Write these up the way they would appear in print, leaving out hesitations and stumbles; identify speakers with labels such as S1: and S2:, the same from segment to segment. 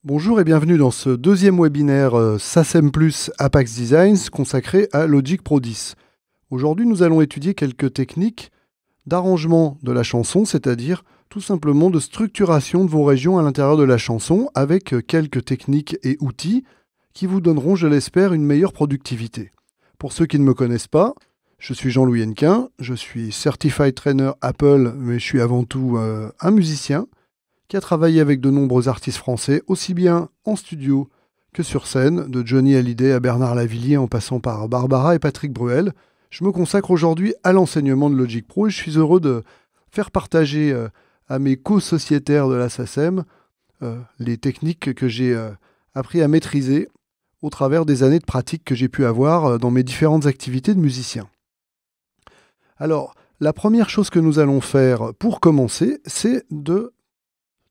S1: Bonjour et bienvenue dans ce deuxième webinaire SACEM Plus Apax Designs consacré à Logic Pro 10. Aujourd'hui, nous allons étudier quelques techniques d'arrangement de la chanson, c'est-à-dire tout simplement de structuration de vos régions à l'intérieur de la chanson avec quelques techniques et outils qui vous donneront, je l'espère, une meilleure productivité. Pour ceux qui ne me connaissent pas, je suis Jean-Louis Hennequin, je suis Certified Trainer Apple, mais je suis avant tout un musicien qui a travaillé avec de nombreux artistes français, aussi bien en studio que sur scène, de Johnny Hallyday à Bernard Lavilliers en passant par Barbara et Patrick Bruel. Je me consacre aujourd'hui à l'enseignement de Logic Pro et je suis heureux de faire partager à mes co-sociétaires de la SACEM les techniques que j'ai appris à maîtriser au travers des années de pratique que j'ai pu avoir dans mes différentes activités de musicien. Alors, la première chose que nous allons faire pour commencer, c'est de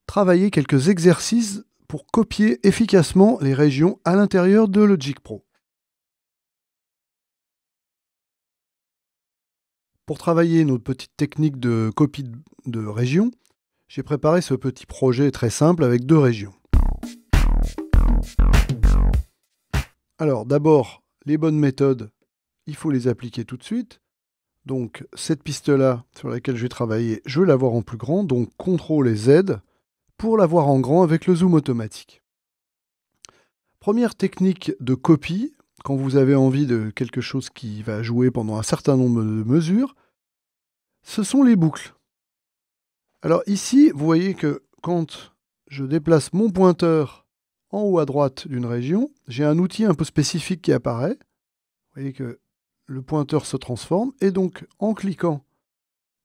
S1: travailler quelques exercices pour copier efficacement les régions à l'intérieur de Logic Pro. Pour travailler notre petite technique de copie de régions, j'ai préparé ce petit projet très simple avec deux régions. Alors d'abord, les bonnes méthodes, il faut les appliquer tout de suite. Donc cette piste-là sur laquelle je vais travailler, je veux la voir en plus grand, donc CTRL et Z pour la voir en grand avec le zoom automatique. Première technique de copie, quand vous avez envie de quelque chose qui va jouer pendant un certain nombre de mesures, ce sont les boucles. Alors ici, vous voyez que quand je déplace mon pointeur en haut à droite d'une région, j'ai un outil un peu spécifique qui apparaît. Vous voyez que le pointeur se transforme et donc en cliquant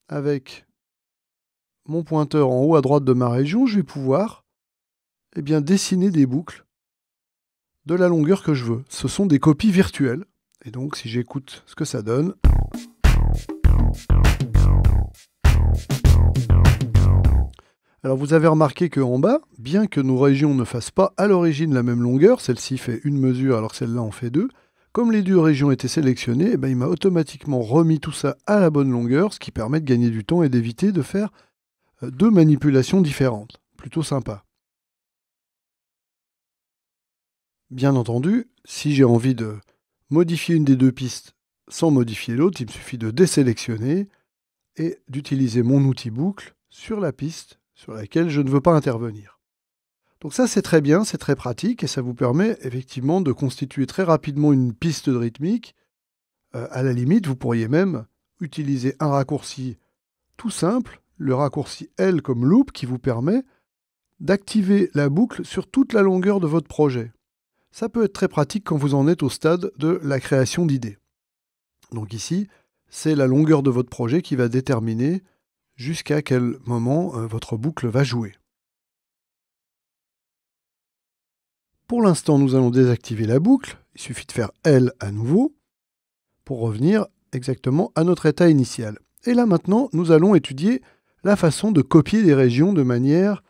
S1: avec mon pointeur en haut à droite de ma région, je vais pouvoir dessiner des boucles de la longueur que je veux. Ce sont des copies virtuelles. Et donc, si j'écoute ce que ça donne... Alors, vous avez remarqué qu'en bas, bien que nos régions ne fassent pas à l'origine la même longueur, celle-ci fait une mesure alors que celle-là en fait deux, comme les deux régions étaient sélectionnées, il m'a automatiquement remis tout ça à la bonne longueur, ce qui permet de gagner du temps et d'éviter de faire deux manipulations différentes. Plutôt sympa. Bien entendu, si j'ai envie de modifier une des deux pistes sans modifier l'autre, il me suffit de désélectionner et d'utiliser mon outil boucle sur la piste sur laquelle je ne veux pas intervenir. Donc ça, c'est très bien, c'est très pratique et ça vous permet effectivement de constituer très rapidement une piste de rythmique. À la limite, vous pourriez même utiliser un raccourci tout simple, le raccourci L comme loop, qui vous permet d'activer la boucle sur toute la longueur de votre projet. Ça peut être très pratique quand vous en êtes au stade de la création d'idées. Donc ici, c'est la longueur de votre projet qui va déterminer jusqu'à quel moment votre boucle va jouer. Pour l'instant, nous allons désactiver la boucle. Il suffit de faire L à nouveau pour revenir exactement à notre état initial. Et là maintenant, nous allons étudier la façon de copier des régions de manière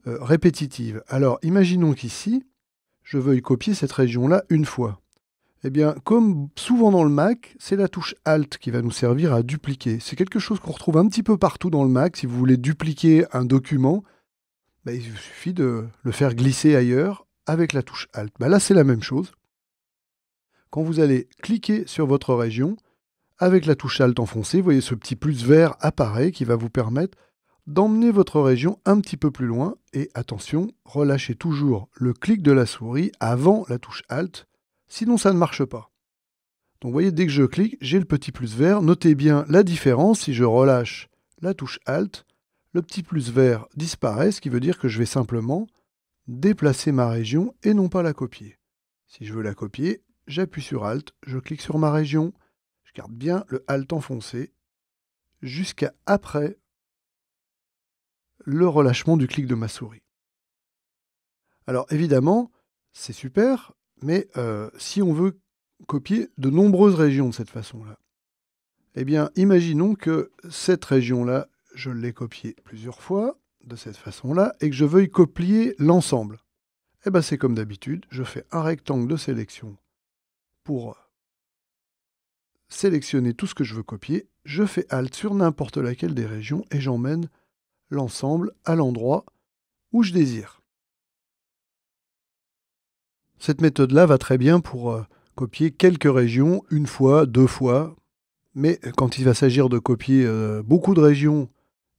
S1: répétitive. Alors, imaginons qu'ici, je veuille copier cette région-là une fois. Eh bien, comme souvent dans le Mac, c'est la touche Alt qui va nous servir à dupliquer. C'est quelque chose qu'on retrouve un petit peu partout dans le Mac. Si vous voulez dupliquer un document, il suffit de le faire glisser ailleurs avec la touche Alt. Là, c'est la même chose. Quand vous allez cliquer sur votre région, avec la touche Alt enfoncée, vous voyez ce petit plus vert apparaît qui va vous permettre d'emmener votre région un petit peu plus loin. Et attention, relâchez toujours le clic de la souris avant la touche Alt, sinon ça ne marche pas. Donc vous voyez, dès que je clique, j'ai le petit plus vert. Notez bien la différence, si je relâche la touche Alt, le petit plus vert disparaît, ce qui veut dire que je vais simplement déplacer ma région et non pas la copier. Si je veux la copier, j'appuie sur Alt, je clique sur ma région, je garde bien le Alt enfoncé jusqu'à après le relâchement du clic de ma souris. Alors évidemment, c'est super, mais si on veut copier de nombreuses régions de cette façon-là, eh bien, imaginons que cette région-là, je l'ai copiée plusieurs fois, de cette façon-là, et que je veuille copier l'ensemble. C'est comme d'habitude, je fais un rectangle de sélection pour sélectionner tout ce que je veux copier, je fais Alt sur n'importe laquelle des régions et j'emmène l'ensemble à l'endroit où je désire. Cette méthode-là va très bien pour copier quelques régions, une fois, deux fois. Mais quand il va s'agir de copier beaucoup de régions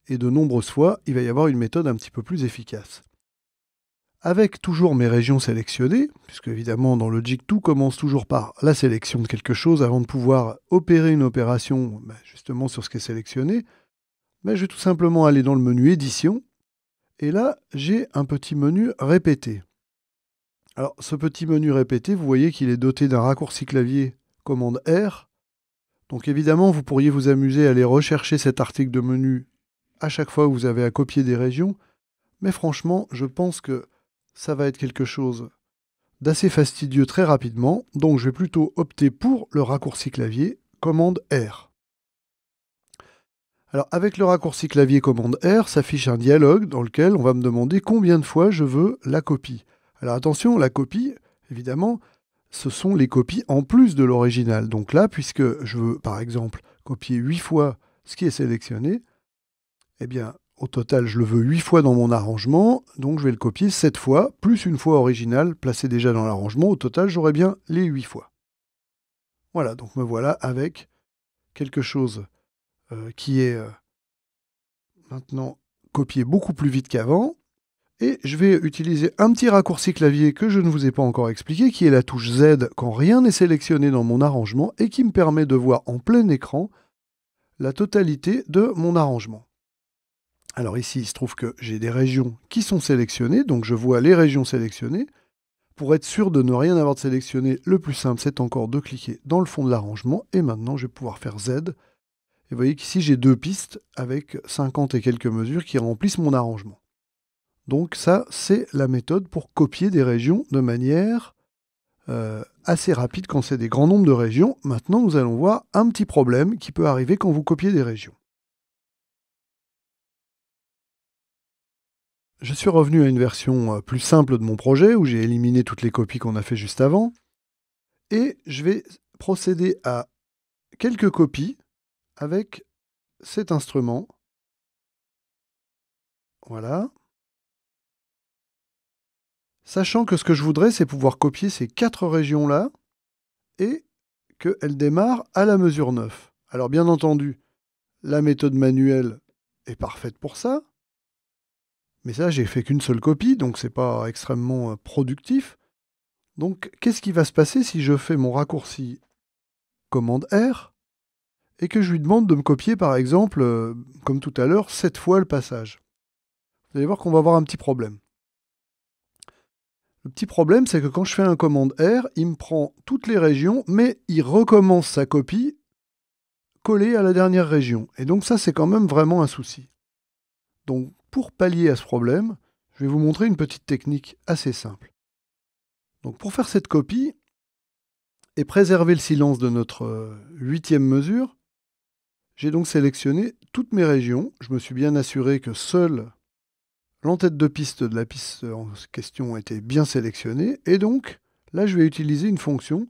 S1: et de nombreuses fois, il va y avoir une méthode un petit peu plus efficace. Avec toujours mes régions sélectionnées, puisque évidemment dans Logic tout commence toujours par la sélection de quelque chose avant de pouvoir opérer une opération justement sur ce qui est sélectionné, je vais tout simplement aller dans le menu Édition, et là j'ai un petit menu Répéter. Alors ce petit menu Répéter, vous voyez qu'il est doté d'un raccourci clavier commande R. Donc évidemment vous pourriez vous amuser à aller rechercher cet article de menu à chaque fois où vous avez à copier des régions, mais franchement je pense que ça va être quelque chose d'assez fastidieux très rapidement, donc je vais plutôt opter pour le raccourci clavier commande R. Alors avec le raccourci clavier commande R, s'affiche un dialogue dans lequel on va me demander combien de fois je veux la copie. Alors attention, la copie, évidemment, ce sont les copies en plus de l'original. Donc là, puisque je veux par exemple copier 8 fois ce qui est sélectionné, eh bien au total, je le veux 8 fois dans mon arrangement, donc je vais le copier 7 fois, plus une fois original placé déjà dans l'arrangement. Au total, j'aurai bien les 8 fois. Voilà, donc me voilà avec quelque chose qui est maintenant copié beaucoup plus vite qu'avant. Et je vais utiliser un petit raccourci clavier que je ne vous ai pas encore expliqué, qui est la touche Z quand rien n'est sélectionné dans mon arrangement et qui me permet de voir en plein écran la totalité de mon arrangement. Alors ici, il se trouve que j'ai des régions qui sont sélectionnées, donc je vois les régions sélectionnées. Pour être sûr de ne rien avoir de sélectionné, le plus simple, c'est encore de cliquer dans le fond de l'arrangement. Et maintenant, je vais pouvoir faire Z. Et vous voyez qu'ici, j'ai deux pistes avec 50 et quelques mesures qui remplissent mon arrangement. Donc ça, c'est la méthode pour copier des régions de manière assez rapide quand c'est des grands nombres de régions. Maintenant, nous allons voir un petit problème qui peut arriver quand vous copiez des régions. Je suis revenu à une version plus simple de mon projet où j'ai éliminé toutes les copies qu'on a fait juste avant. Et je vais procéder à quelques copies avec cet instrument. Voilà. Sachant que ce que je voudrais, c'est pouvoir copier ces 4 régions-là et qu'elles démarrent à la mesure 9. Alors bien entendu, la méthode manuelle est parfaite pour ça. Mais ça, j'ai fait qu'une seule copie, donc c'est pas extrêmement productif. Donc, qu'est-ce qui va se passer si je fais mon raccourci commande R et que je lui demande de me copier, par exemple, comme tout à l'heure, 7 fois le passage? Vous allez voir qu'on va avoir un petit problème. Le petit problème, c'est que quand je fais un commande R, il me prend toutes les régions, mais il recommence sa copie collée à la dernière région. Et donc ça, c'est quand même vraiment un souci. Donc, pour pallier à ce problème, je vais vous montrer une petite technique assez simple. Donc pour faire cette copie et préserver le silence de notre 8e mesure, j'ai donc sélectionné toutes mes régions. Je me suis bien assuré que seule l'entête de piste de la piste en question était bien sélectionnée. Et donc là, je vais utiliser une fonction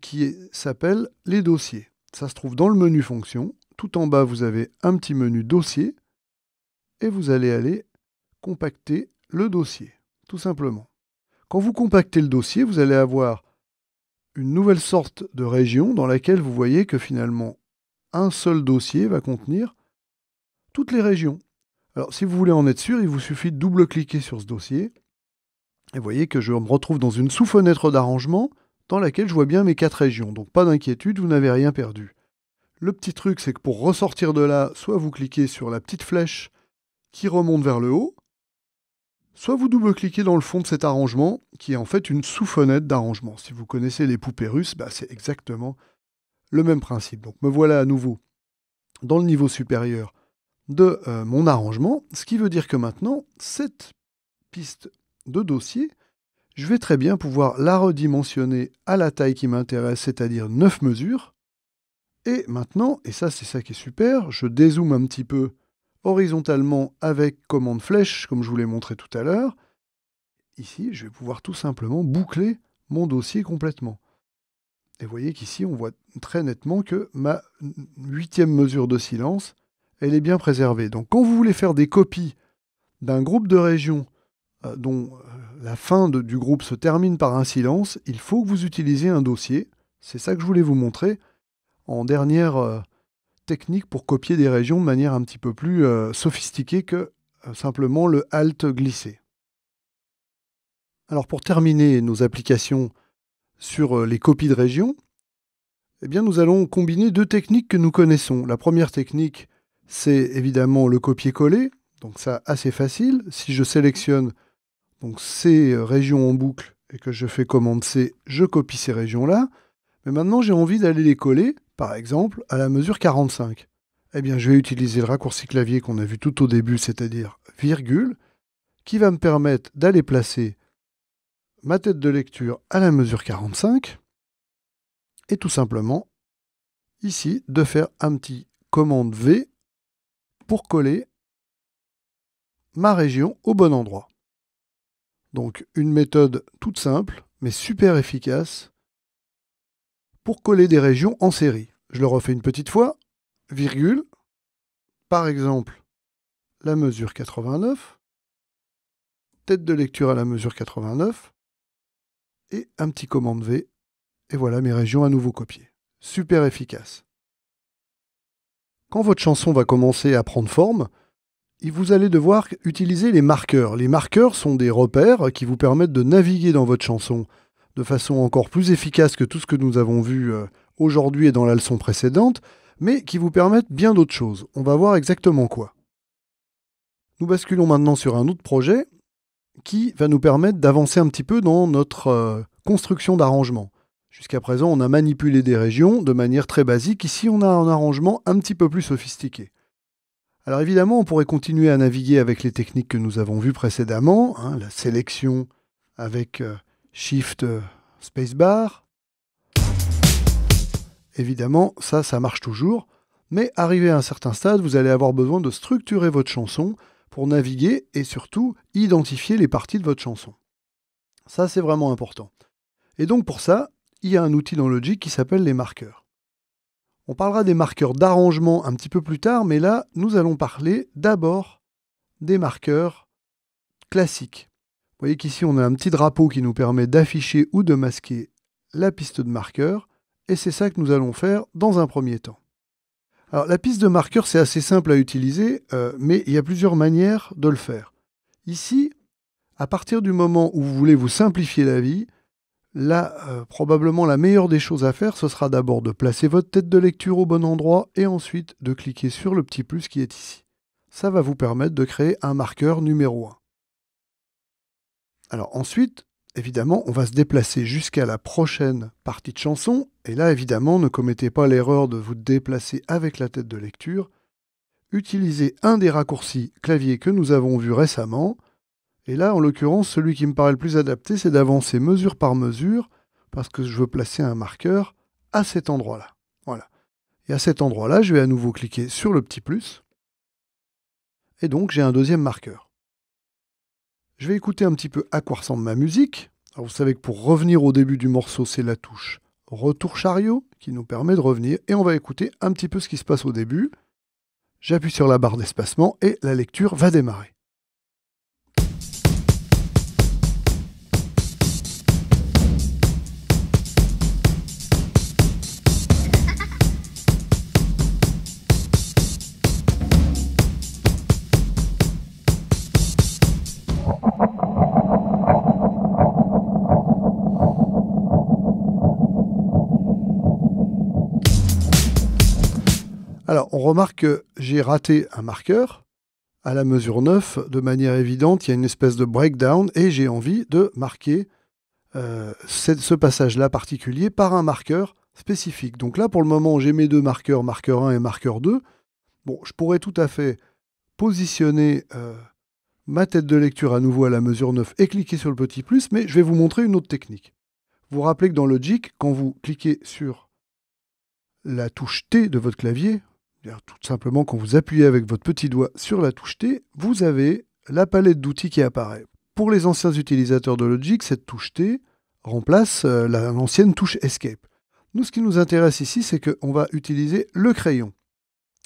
S1: qui s'appelle les dossiers. Ça se trouve dans le menu fonction. Tout en bas, vous avez un petit menu dossier. Et vous allez aller compacter le dossier, tout simplement. Quand vous compactez le dossier, vous allez avoir une nouvelle sorte de région dans laquelle vous voyez que finalement, un seul dossier va contenir toutes les régions. Alors, si vous voulez en être sûr, il vous suffit de double-cliquer sur ce dossier. Et vous voyez que je me retrouve dans une sous-fenêtre d'arrangement dans laquelle je vois bien mes 4 régions. Donc, pas d'inquiétude, vous n'avez rien perdu. Le petit truc, c'est que pour ressortir de là, soit vous cliquez sur la petite flèche qui remonte vers le haut, soit vous double-cliquez dans le fond de cet arrangement, qui est en fait une sous-fenêtre d'arrangement. Si vous connaissez les poupées russes, c'est exactement le même principe. Donc me voilà à nouveau dans le niveau supérieur de mon arrangement, ce qui veut dire que maintenant, cette piste de dossier, je vais très bien pouvoir la redimensionner à la taille qui m'intéresse, c'est-à-dire 9 mesures. Et maintenant, et ça c'est ça qui est super, je dézoome un petit peu horizontalement avec commande flèche, comme je vous l'ai montré tout à l'heure. Ici, je vais pouvoir tout simplement boucler mon dossier complètement. Et vous voyez qu'ici, on voit très nettement que ma 8e mesure de silence, elle est bien préservée. Donc quand vous voulez faire des copies d'un groupe de régions dont la fin du groupe se termine par un silence, il faut que vous utilisiez un dossier. C'est ça que je voulais vous montrer en dernière technique pour copier des régions de manière un petit peu plus sophistiquée que simplement le Alt glisser. Alors pour terminer nos applications sur les copies de régions, eh bien nous allons combiner deux techniques que nous connaissons. La première technique, c'est évidemment le copier-coller, donc ça assez facile. Si je sélectionne donc ces régions en boucle et que je fais commande C, je copie ces régions-là. Mais maintenant j'ai envie d'aller les coller, par exemple, à la mesure 45. Eh bien je vais utiliser le raccourci clavier qu'on a vu tout au début, c'est-à-dire virgule, qui va me permettre d'aller placer ma tête de lecture à la mesure 45 et tout simplement ici de faire un petit commande V pour coller ma région au bon endroit. Donc une méthode toute simple mais super efficace pour coller des régions en série. Je le refais une petite fois, virgule, par exemple la mesure 89, tête de lecture à la mesure 89 et un petit commande V. Et voilà mes régions à nouveau copiées. Super efficace. Quand votre chanson va commencer à prendre forme, vous allez devoir utiliser les marqueurs. Les marqueurs sont des repères qui vous permettent de naviguer dans votre chanson de façon encore plus efficace que tout ce que nous avons vu aujourd'hui et dans la leçon précédente, mais qui vous permettent bien d'autres choses. On va voir exactement quoi. Nous basculons maintenant sur un autre projet qui va nous permettre d'avancer un petit peu dans notre construction d'arrangement. Jusqu'à présent, on a manipulé des régions de manière très basique. Ici, on a un arrangement un petit peu plus sophistiqué. Alors évidemment, on pourrait continuer à naviguer avec les techniques que nous avons vues précédemment, hein, la sélection avec Shift Spacebar. Évidemment, ça marche toujours. Mais arrivé à un certain stade, vous allez avoir besoin de structurer votre chanson pour naviguer et surtout identifier les parties de votre chanson. Ça, c'est vraiment important. Et donc pour ça, il y a un outil dans Logic qui s'appelle les marqueurs. On parlera des marqueurs d'arrangement un petit peu plus tard, mais là, nous allons parler d'abord des marqueurs classiques. Vous voyez qu'ici, on a un petit drapeau qui nous permet d'afficher ou de masquer la piste de marqueurs, et c'est ça que nous allons faire dans un premier temps. Alors, la piste de marqueurs, c'est assez simple à utiliser, mais il y a plusieurs manières de le faire. Ici, à partir du moment où vous voulez vous simplifier la vie, là, probablement la meilleure des choses à faire, ce sera d'abord de placer votre tête de lecture au bon endroit et ensuite de cliquer sur le petit plus qui est ici. Ça va vous permettre de créer un marqueur numéro 1. Alors ensuite, évidemment, on va se déplacer jusqu'à la prochaine partie de chanson. Et là, évidemment, ne commettez pas l'erreur de vous déplacer avec la tête de lecture. Utilisez un des raccourcis clavier que nous avons vus récemment. Et là, en l'occurrence, celui qui me paraît le plus adapté, c'est d'avancer mesure par mesure, parce que je veux placer un marqueur à cet endroit-là. Voilà. Et à cet endroit-là, je vais à nouveau cliquer sur le petit plus. Et donc, j'ai un deuxième marqueur. Je vais écouter un petit peu à quoi ressemble ma musique. Alors, vous savez que pour revenir au début du morceau, c'est la touche Retour chariot qui nous permet de revenir. Et on va écouter un petit peu ce qui se passe au début. J'appuie sur la barre d'espacement et la lecture va démarrer. Alors, on remarque que j'ai raté un marqueur à la mesure 9 de manière évidente. Il y a une espèce de breakdown et j'ai envie de marquer ce passage-là particulier par un marqueur spécifique. Donc là, pour le moment, j'ai mes deux marqueurs, marqueur 1 et marqueur 2. Bon, je pourrais tout à fait positionner ma tête de lecture à nouveau à la mesure 9 et cliquer sur le petit plus, mais je vais vous montrer une autre technique. Vous vous rappelez que dans Logic, quand vous cliquez sur la touche T de votre clavier, tout simplement quand vous appuyez avec votre petit doigt sur la touche T, vous avez la palette d'outils qui apparaît. Pour les anciens utilisateurs de Logic, cette touche T remplace l'ancienne touche Escape. Nous, ce qui nous intéresse ici, c'est qu'on va utiliser le crayon.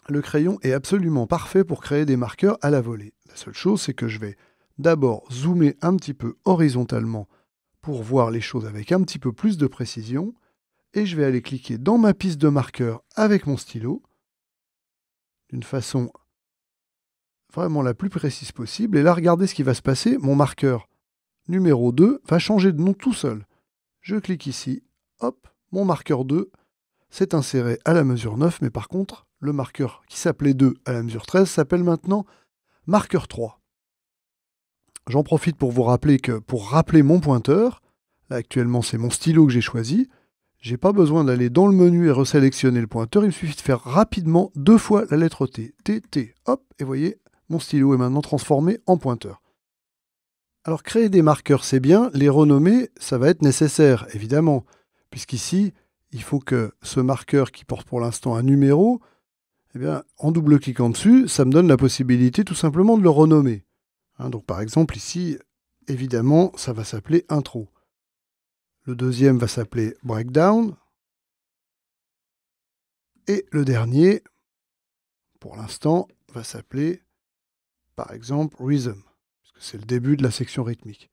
S1: Le crayon est absolument parfait pour créer des marqueurs à la volée. La seule chose, c'est que je vais d'abord zoomer un petit peu horizontalement pour voir les choses avec un petit peu plus de précision. Et je vais aller cliquer dans ma piste de marqueur avec mon stylo, d'une façon vraiment la plus précise possible. Et là, regardez ce qui va se passer. Mon marqueur numéro 2 va changer de nom tout seul. Je clique ici, hop, mon marqueur 2 s'est inséré à la mesure 9, mais par contre, le marqueur qui s'appelait 2 à la mesure 13 s'appelle maintenant marqueur 3. J'en profite pour vous rappeler que pour rappeler mon pointeur, là actuellement c'est mon stylo que j'ai choisi, j'ai pas besoin d'aller dans le menu et resélectionner le pointeur, il me suffit de faire rapidement 2 fois la lettre T, T, T, hop, et vous voyez, mon stylo est maintenant transformé en pointeur. Alors créer des marqueurs c'est bien, les renommer ça va être nécessaire évidemment, puisqu'ici il faut que ce marqueur qui porte pour l'instant un numéro, eh bien, en double-cliquant dessus, ça me donne la possibilité tout simplement de le renommer. Donc par exemple ici, évidemment, ça va s'appeler intro. Le deuxième va s'appeler breakdown. Et le dernier, pour l'instant, va s'appeler par exemple rhythm, puisque c'est le début de la section rythmique.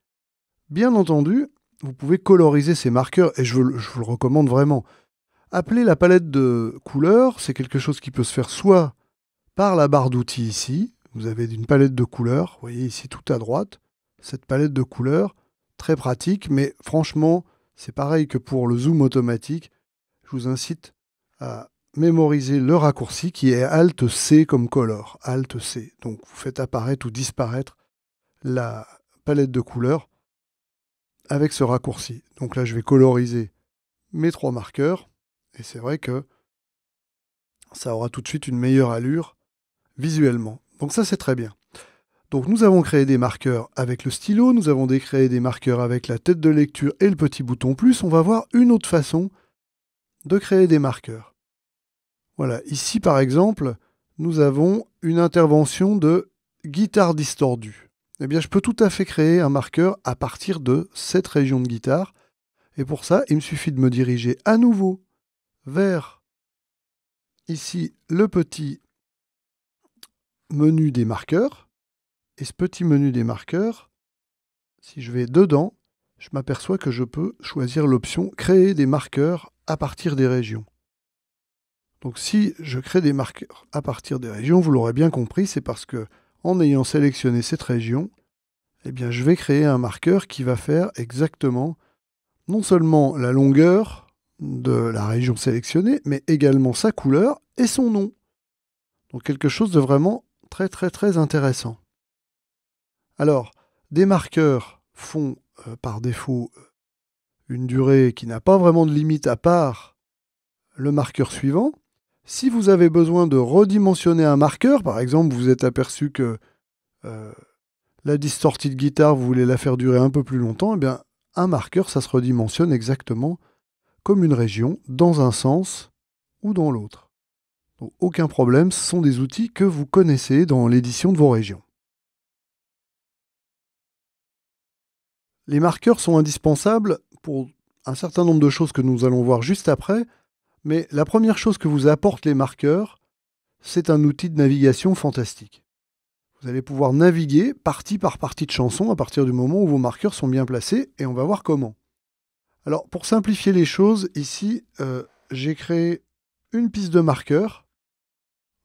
S1: Bien entendu, vous pouvez coloriser ces marqueurs, et je vous le recommande vraiment. Appeler la palette de couleurs, c'est quelque chose qui peut se faire soit par la barre d'outils ici, vous avez une palette de couleurs, vous voyez ici tout à droite, cette palette de couleurs, très pratique, mais franchement, c'est pareil que pour le zoom automatique, je vous incite à mémoriser le raccourci qui est Alt-C comme color, Alt-C. Donc vous faites apparaître ou disparaître la palette de couleurs avec ce raccourci. Donc là, je vais coloriser mes 3 marqueurs, et c'est vrai que ça aura tout de suite une meilleure allure visuellement. Donc ça, c'est très bien. Donc nous avons créé des marqueurs avec le stylo, nous avons créé des marqueurs avec la tête de lecture et le petit bouton plus. On va voir une autre façon de créer des marqueurs. Voilà, ici par exemple, nous avons une intervention de guitare distordue. Eh bien, je peux tout à fait créer un marqueur à partir de cette région de guitare. Et pour ça, il me suffit de me diriger à nouveau vers ici le petit menu des marqueurs. Et ce petit menu des marqueurs, si je vais dedans, je m'aperçois que je peux choisir l'option créer des marqueurs à partir des régions. Donc si je crée des marqueurs à partir des régions, vous l'aurez bien compris, c'est parce que en ayant sélectionné cette région, eh bien je vais créer un marqueur qui va faire exactement non seulement la longueur de la région sélectionnée, mais également sa couleur et son nom. Donc quelque chose de vraiment très très très intéressant. Alors, des marqueurs font par défaut une durée qui n'a pas vraiment de limite à part le marqueur suivant. Si vous avez besoin de redimensionner un marqueur, par exemple, vous êtes aperçu que la distorted guitare, vous voulez la faire durer un peu plus longtemps, eh bien, un marqueur, ça se redimensionne exactement comme une région, dans un sens ou dans l'autre. Donc, aucun problème, ce sont des outils que vous connaissez dans l'édition de vos régions. Les marqueurs sont indispensables pour un certain nombre de choses que nous allons voir juste après, mais la première chose que vous apportent les marqueurs, c'est un outil de navigation fantastique. Vous allez pouvoir naviguer partie par partie de chanson à partir du moment où vos marqueurs sont bien placés, et on va voir comment. Alors, pour simplifier les choses, ici, j'ai créé une piste de marqueurs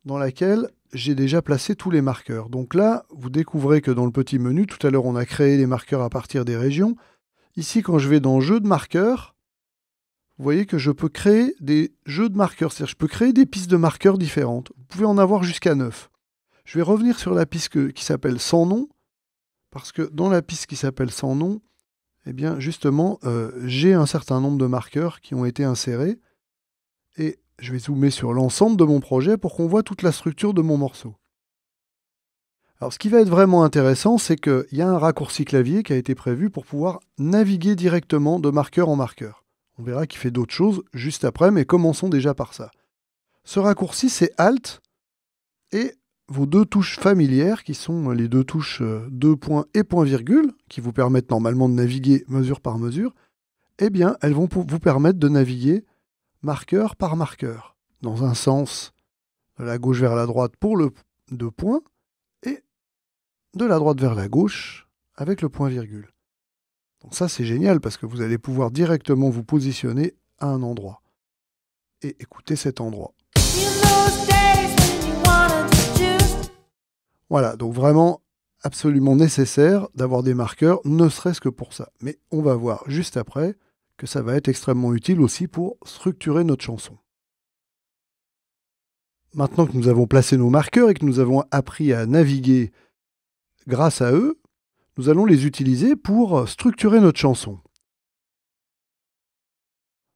S1: dans laquelle j'ai déjà placé tous les marqueurs. Donc là, vous découvrez que dans le petit menu, tout à l'heure, on a créé les marqueurs à partir des régions. Ici, quand je vais dans Jeux de marqueurs, vous voyez que je peux créer des jeux de marqueurs. C'est-à-dire, je peux créer des pistes de marqueurs différentes. Vous pouvez en avoir jusqu'à 9. Je vais revenir sur la piste qui s'appelle sans nom, parce que dans la piste qui s'appelle sans nom, eh bien, justement, j'ai un certain nombre de marqueurs qui ont été insérés. Et je vais zoomer sur l'ensemble de mon projet pour qu'on voit toute la structure de mon morceau. Alors, ce qui va être vraiment intéressant, c'est qu'il y a un raccourci clavier qui a été prévu pour pouvoir naviguer directement de marqueur en marqueur. On verra qu'il fait d'autres choses juste après, mais commençons déjà par ça. Ce raccourci, c'est Alt et vos 2 touches familières, qui sont les 2 touches 2 points et point virgule, qui vous permettent normalement de naviguer mesure par mesure, eh bien, elles vont vous permettre de naviguer marqueur par marqueur, dans un sens de la gauche vers la droite pour le 2 points, et de la droite vers la gauche avec le point-virgule. Donc ça, c'est génial parce que vous allez pouvoir directement vous positionner à un endroit. Et écouter cet endroit. Voilà, donc vraiment absolument nécessaire d'avoir des marqueurs, ne serait-ce que pour ça. Mais on va voir juste après que ça va être extrêmement utile aussi pour structurer notre chanson. Maintenant que nous avons placé nos marqueurs et que nous avons appris à naviguer grâce à eux, nous allons les utiliser pour structurer notre chanson.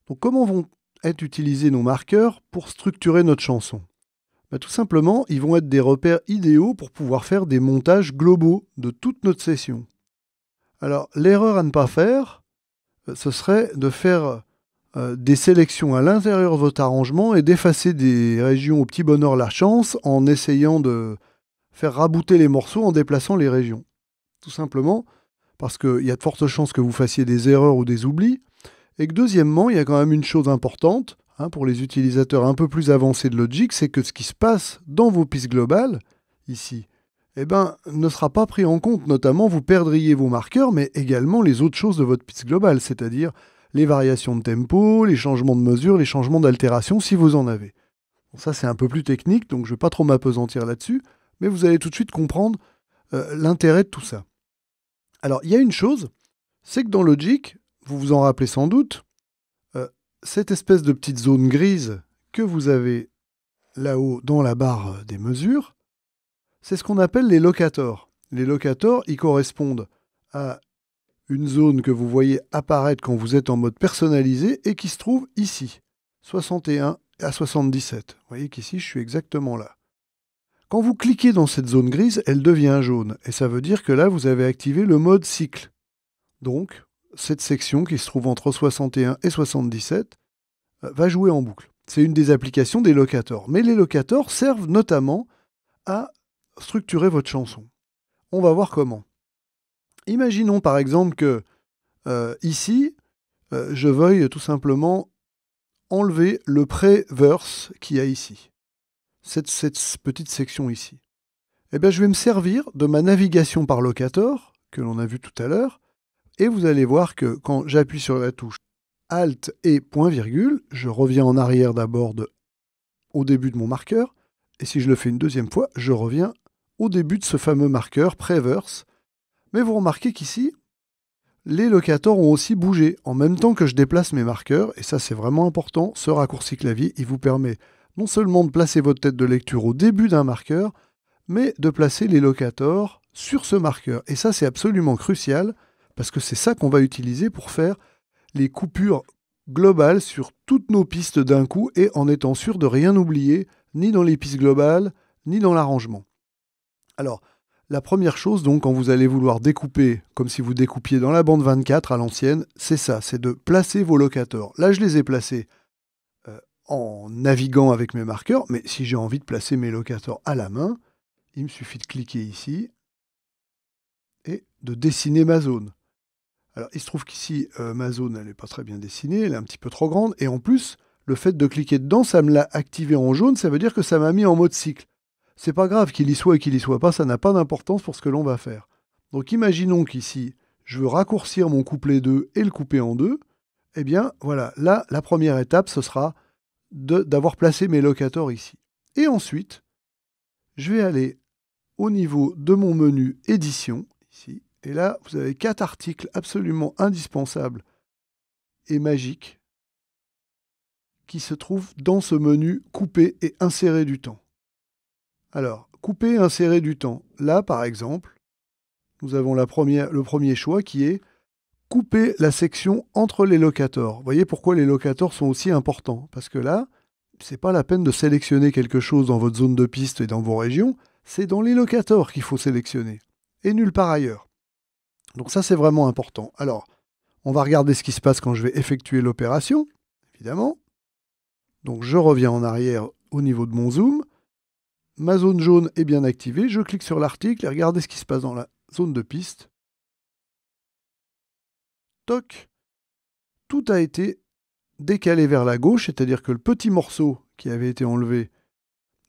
S1: Donc comment vont être utilisés nos marqueurs pour structurer notre chanson? Tout simplement, ils vont être des repères idéaux pour pouvoir faire des montages globaux de toute notre session. Alors, l'erreur à ne pas faire, ce serait de faire des sélections à l'intérieur de votre arrangement et d'effacer des régions au petit bonheur la chance en essayant de faire rabouter les morceaux en déplaçant les régions. Tout simplement parce qu'il y a de fortes chances que vous fassiez des erreurs ou des oublis, et que deuxièmement, il y a quand même une chose importante, pour les utilisateurs un peu plus avancés de Logic, c'est que ce qui se passe dans vos pistes globales, ici, ne sera pas pris en compte. Notamment, vous perdriez vos marqueurs, mais également les autres choses de votre piste globale, c'est-à-dire les variations de tempo, les changements de mesure, les changements d'altération, si vous en avez. Bon, ça, c'est un peu plus technique, donc je ne vais pas trop m'appesantir là-dessus, mais vous allez tout de suite comprendre l'intérêt de tout ça. Alors, il y a une chose, c'est que dans Logic, vous vous en rappelez sans doute, cette espèce de petite zone grise que vous avez là-haut dans la barre des mesures, c'est ce qu'on appelle les locators. Les locators, ils correspondent à une zone que vous voyez apparaître quand vous êtes en mode personnalisé et qui se trouve ici, 61 à 77. Vous voyez qu'ici, je suis exactement là. Quand vous cliquez dans cette zone grise, elle devient jaune. Et ça veut dire que là, vous avez activé le mode cycle. Donc, cette section qui se trouve entre 61 et 77 va jouer en boucle. C'est une des applications des locators. Mais les locators servent notamment à structurer votre chanson. On va voir comment. Imaginons par exemple que ici, je veuille tout simplement enlever le pré-verse qu'il y a ici. Cette petite section ici. Je vais me servir de ma navigation par locator, que l'on a vu tout à l'heure, et vous allez voir que quand j'appuie sur la touche Alt et point virgule, je reviens en arrière d'abord au début de mon marqueur, et si je le fais une deuxième fois, je reviens au début de ce fameux marqueur pré-verse. Mais vous remarquez qu'ici, les locators ont aussi bougé en même temps que je déplace mes marqueurs, et ça c'est vraiment important, ce raccourci clavier, il vous permet non seulement de placer votre tête de lecture au début d'un marqueur, mais de placer les locators sur ce marqueur. Et ça c'est absolument crucial, parce que c'est ça qu'on va utiliser pour faire les coupures globales sur toutes nos pistes d'un coup et en étant sûr de rien oublier, ni dans les pistes globales, ni dans l'arrangement. Alors, la première chose, donc, quand vous allez vouloir découper, comme si vous découpiez dans la bande 24 à l'ancienne, c'est ça, c'est de placer vos locators. Là, je les ai placés en naviguant avec mes marqueurs, mais si j'ai envie de placer mes locators à la main, il me suffit de cliquer ici et de dessiner ma zone. Alors, il se trouve qu'ici, ma zone, elle n'est pas très bien dessinée, elle est un petit peu trop grande, et en plus, le fait de cliquer dedans, ça me l'a activé en jaune, ça veut dire que ça m'a mis en mode cycle. C'est pas grave qu'il y soit et qu'il y soit pas, ça n'a pas d'importance pour ce que l'on va faire. Donc, imaginons qu'ici, je veux raccourcir mon couplet 2 et le couper en deux. Eh bien, voilà, là, la première étape, ce sera d'avoir placé mes locators ici. Et ensuite, je vais aller au niveau de mon menu édition, ici, et là, vous avez 4 articles absolument indispensables et magiques qui se trouvent dans ce menu couper et insérer du temps. Alors, couper et insérer du temps. Là, par exemple, nous avons le premier choix qui est couper la section entre les locators. Vous voyez pourquoi les locators sont aussi importants? Parce que là, ce n'est pas la peine de sélectionner quelque chose dans votre zone de piste et dans vos régions, c'est dans les locators qu'il faut sélectionner, et nulle part ailleurs. Donc ça, c'est vraiment important. Alors, on va regarder ce qui se passe quand je vais effectuer l'opération, évidemment. Donc je reviens en arrière au niveau de mon zoom. Ma zone jaune est bien activée. Je clique sur l'article et regardez ce qui se passe dans la zone de piste. Toc. Tout a été décalé vers la gauche, c'est-à-dire que le petit morceau qui avait été enlevé,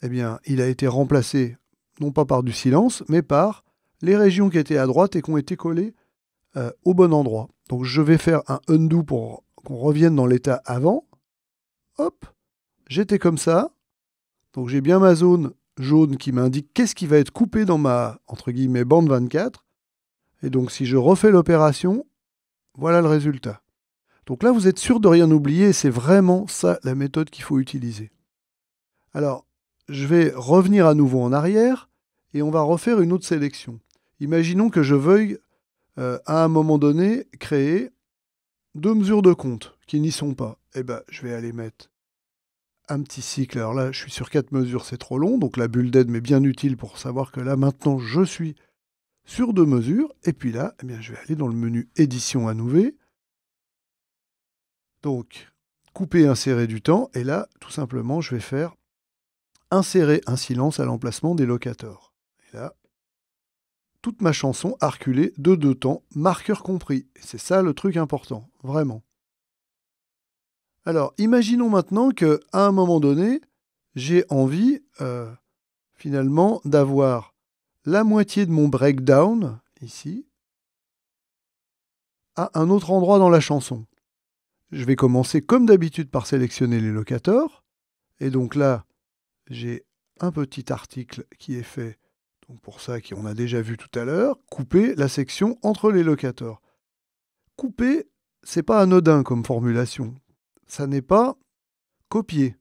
S1: eh bien, il a été remplacé non pas par du silence, mais par les régions qui étaient à droite et qui ont été collées au bon endroit. Donc je vais faire un undo pour qu'on revienne dans l'état avant. Hop, j'étais comme ça. Donc j'ai bien ma zone jaune qui m'indique qu'est-ce qui va être coupé dans ma, entre guillemets, bande 24. Et donc si je refais l'opération, voilà le résultat. Donc là, vous êtes sûr de rien oublier, c'est vraiment ça la méthode qu'il faut utiliser. Alors, je vais revenir à nouveau en arrière et on va refaire une autre sélection. Imaginons que je veuille, à un moment donné, créer deux mesures de compte qui n'y sont pas. Eh bien, je vais aller mettre un petit cycle. Alors là, je suis sur 4 mesures, c'est trop long, donc la bulle d'aide m'est bien utile pour savoir que là, maintenant, je suis sur 2 mesures. Et puis là, eh bien, je vais aller dans le menu édition à nouveau. Donc, couper, insérer du temps. Et là, tout simplement, je vais faire insérer un silence à l'emplacement des locators. Et là, toute ma chanson a reculé de 2 temps, marqueur compris. Et c'est ça le truc important, vraiment. Alors, imaginons maintenant qu'à un moment donné, j'ai envie, finalement, d'avoir la moitié de mon breakdown, ici, à un autre endroit dans la chanson. Je vais commencer comme d'habitude par sélectionner les locators. Et donc là, j'ai un petit article qui est fait, donc pour ça qu'on a déjà vu tout à l'heure, couper la section entre les locators. Couper, c'est pas anodin comme formulation. Ça n'est pas copier.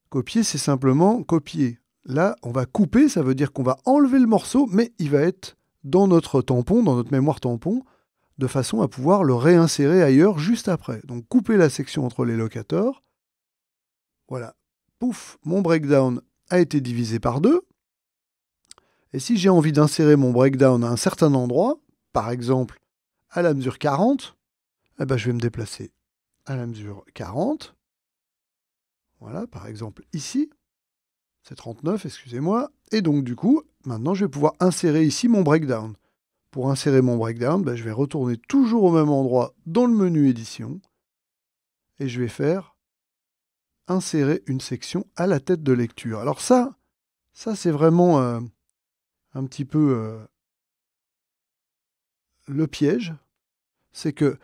S1: Copier, c'est simplement copier. Là, on va couper, ça veut dire qu'on va enlever le morceau, mais il va être dans notre tampon, dans notre mémoire tampon, de façon à pouvoir le réinsérer ailleurs juste après. Donc couper la section entre les locators. Voilà. Pouf, mon breakdown a été divisé par 2. Et si j'ai envie d'insérer mon breakdown à un certain endroit, par exemple à la mesure 40, eh ben je vais me déplacer à la mesure 40. Voilà, par exemple ici. C'est 39, excusez-moi. Et donc du coup, maintenant je vais pouvoir insérer ici mon breakdown. Pour insérer mon breakdown, ben, je vais retourner toujours au même endroit dans le menu édition. Et je vais faire insérer une section à la tête de lecture. Alors ça c'est vraiment un petit peu le piège. C'est que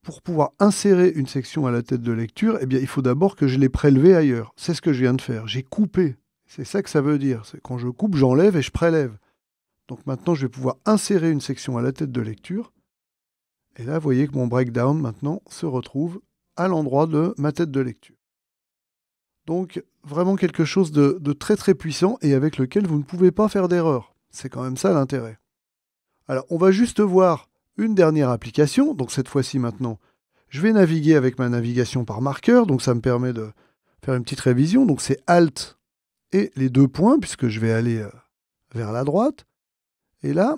S1: pour pouvoir insérer une section à la tête de lecture, eh bien, il faut d'abord que je l'ai prélevée ailleurs. C'est ce que je viens de faire. J'ai coupé. C'est ça que ça veut dire. C'est quand je coupe, j'enlève et je prélève. Donc maintenant, je vais pouvoir insérer une section à la tête de lecture. Et là, vous voyez que mon breakdown, maintenant, se retrouve à l'endroit de ma tête de lecture. Donc, vraiment quelque chose de très très puissant et avec lequel vous ne pouvez pas faire d'erreur. C'est quand même ça l'intérêt. Alors, on va juste voir une dernière application. Donc, cette fois-ci, maintenant, je vais naviguer avec ma navigation par marqueur. Donc, ça me permet de faire une petite révision. Donc, c'est Alt et les 2 points, puisque je vais aller vers la droite. Et là,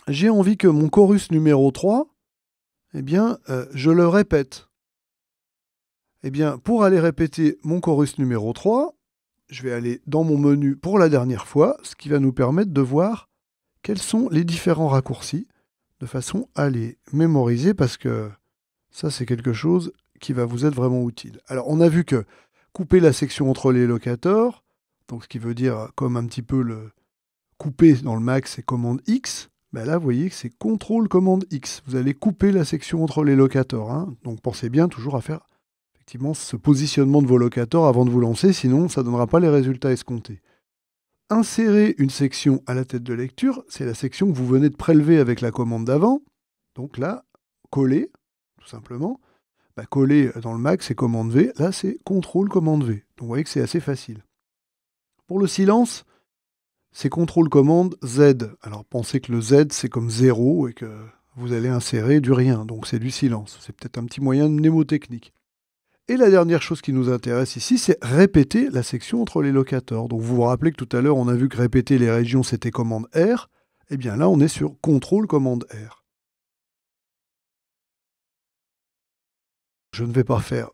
S1: j'ai envie que mon chorus numéro 3, eh bien, je le répète. Eh bien, pour aller répéter mon chorus numéro 3, je vais aller dans mon menu pour la dernière fois, ce qui va nous permettre de voir quels sont les différents raccourcis, de façon à les mémoriser, parce que ça, c'est quelque chose qui va vous être vraiment utile. Alors, on a vu que couper la section entre les locators, donc ce qui veut dire comme un petit peu le couper dans le Mac, c'est commande X. Ben là, vous voyez que c'est CTRL commande X. Vous allez couper la section entre les locators. Hein. Donc pensez bien toujours à faire effectivement ce positionnement de vos locators avant de vous lancer, sinon ça ne donnera pas les résultats escomptés. Insérer une section à la tête de lecture, c'est la section que vous venez de prélever avec la commande d'avant. Donc là, coller, tout simplement. Bah, coller dans le Mac, c'est commande V. Là, c'est CTRL commande V. Donc vous voyez que c'est assez facile. Pour le silence, c'est CTRL commande Z. Alors pensez que le Z, c'est comme 0 et que vous allez insérer du rien. Donc c'est du silence. C'est peut-être un petit moyen mnémotechnique. Et la dernière chose qui nous intéresse ici, c'est répéter la section entre les locators. Donc vous vous rappelez que tout à l'heure, on a vu que répéter les régions, c'était commande R. Eh bien là, on est sur CTRL commande R. Je ne vais pas faire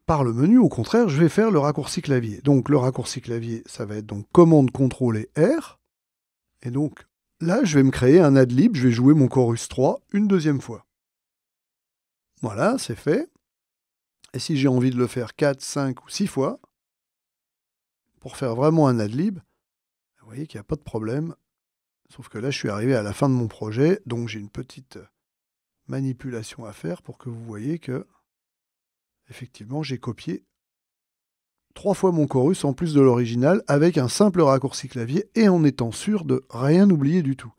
S1: par le menu, au contraire, je vais faire le raccourci clavier. Donc le raccourci clavier, ça va être donc commande CTRL et R. Et donc là, je vais me créer un ad-lib, je vais jouer mon chorus 3 une deuxième fois. Voilà, c'est fait. Et si j'ai envie de le faire 4, 5 ou 6 fois, pour faire vraiment un ad-lib, vous voyez qu'il n'y a pas de problème. Sauf que là, je suis arrivé à la fin de mon projet, donc j'ai une petite manipulation à faire pour que vous voyez que, effectivement, j'ai copié 3 fois mon chorus en plus de l'original avec un simple raccourci clavier et en étant sûr de rien oublier du tout.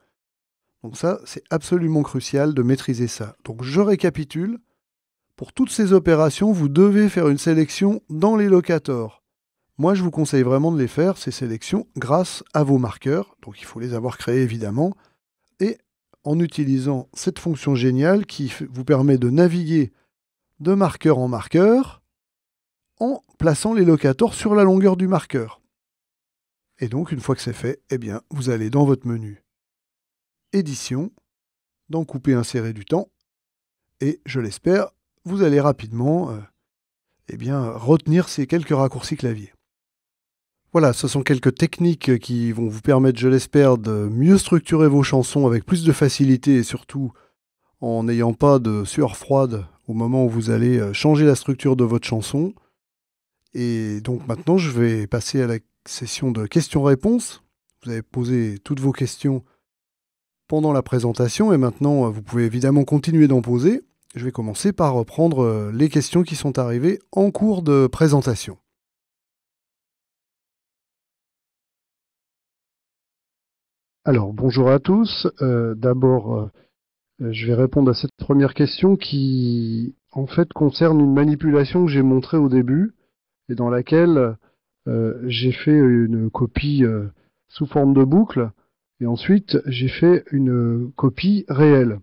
S1: Donc ça, c'est absolument crucial de maîtriser ça. Donc je récapitule. Pour toutes ces opérations, vous devez faire une sélection dans les locators. Moi, je vous conseille vraiment de les faire, ces sélections, grâce à vos marqueurs. Donc il faut les avoir créés évidemment. Et en utilisant cette fonction géniale qui vous permet de naviguer de marqueur en marqueur en plaçant les locators sur la longueur du marqueur. Et donc, une fois que c'est fait, eh bien, vous allez dans votre menu Édition, dans Couper, insérer du temps, et je l'espère, vous allez rapidement eh bien, retenir ces quelques raccourcis clavier. Voilà, ce sont quelques techniques qui vont vous permettre, je l'espère, de mieux structurer vos chansons avec plus de facilité et surtout en n'ayant pas de sueur froide au moment où vous allez changer la structure de votre chanson. Et donc maintenant, je vais passer à la session de questions-réponses. Vous avez posé toutes vos questions pendant la présentation et maintenant, vous pouvez évidemment continuer d'en poser. Je vais commencer par reprendre les questions qui sont arrivées en cours de présentation. Alors, bonjour à tous. D'abord, je vais répondre à cette première question qui, en fait, concerne une manipulation que j'ai montrée au début et dans laquelle j'ai fait une copie sous forme de boucle et ensuite j'ai fait une copie réelle.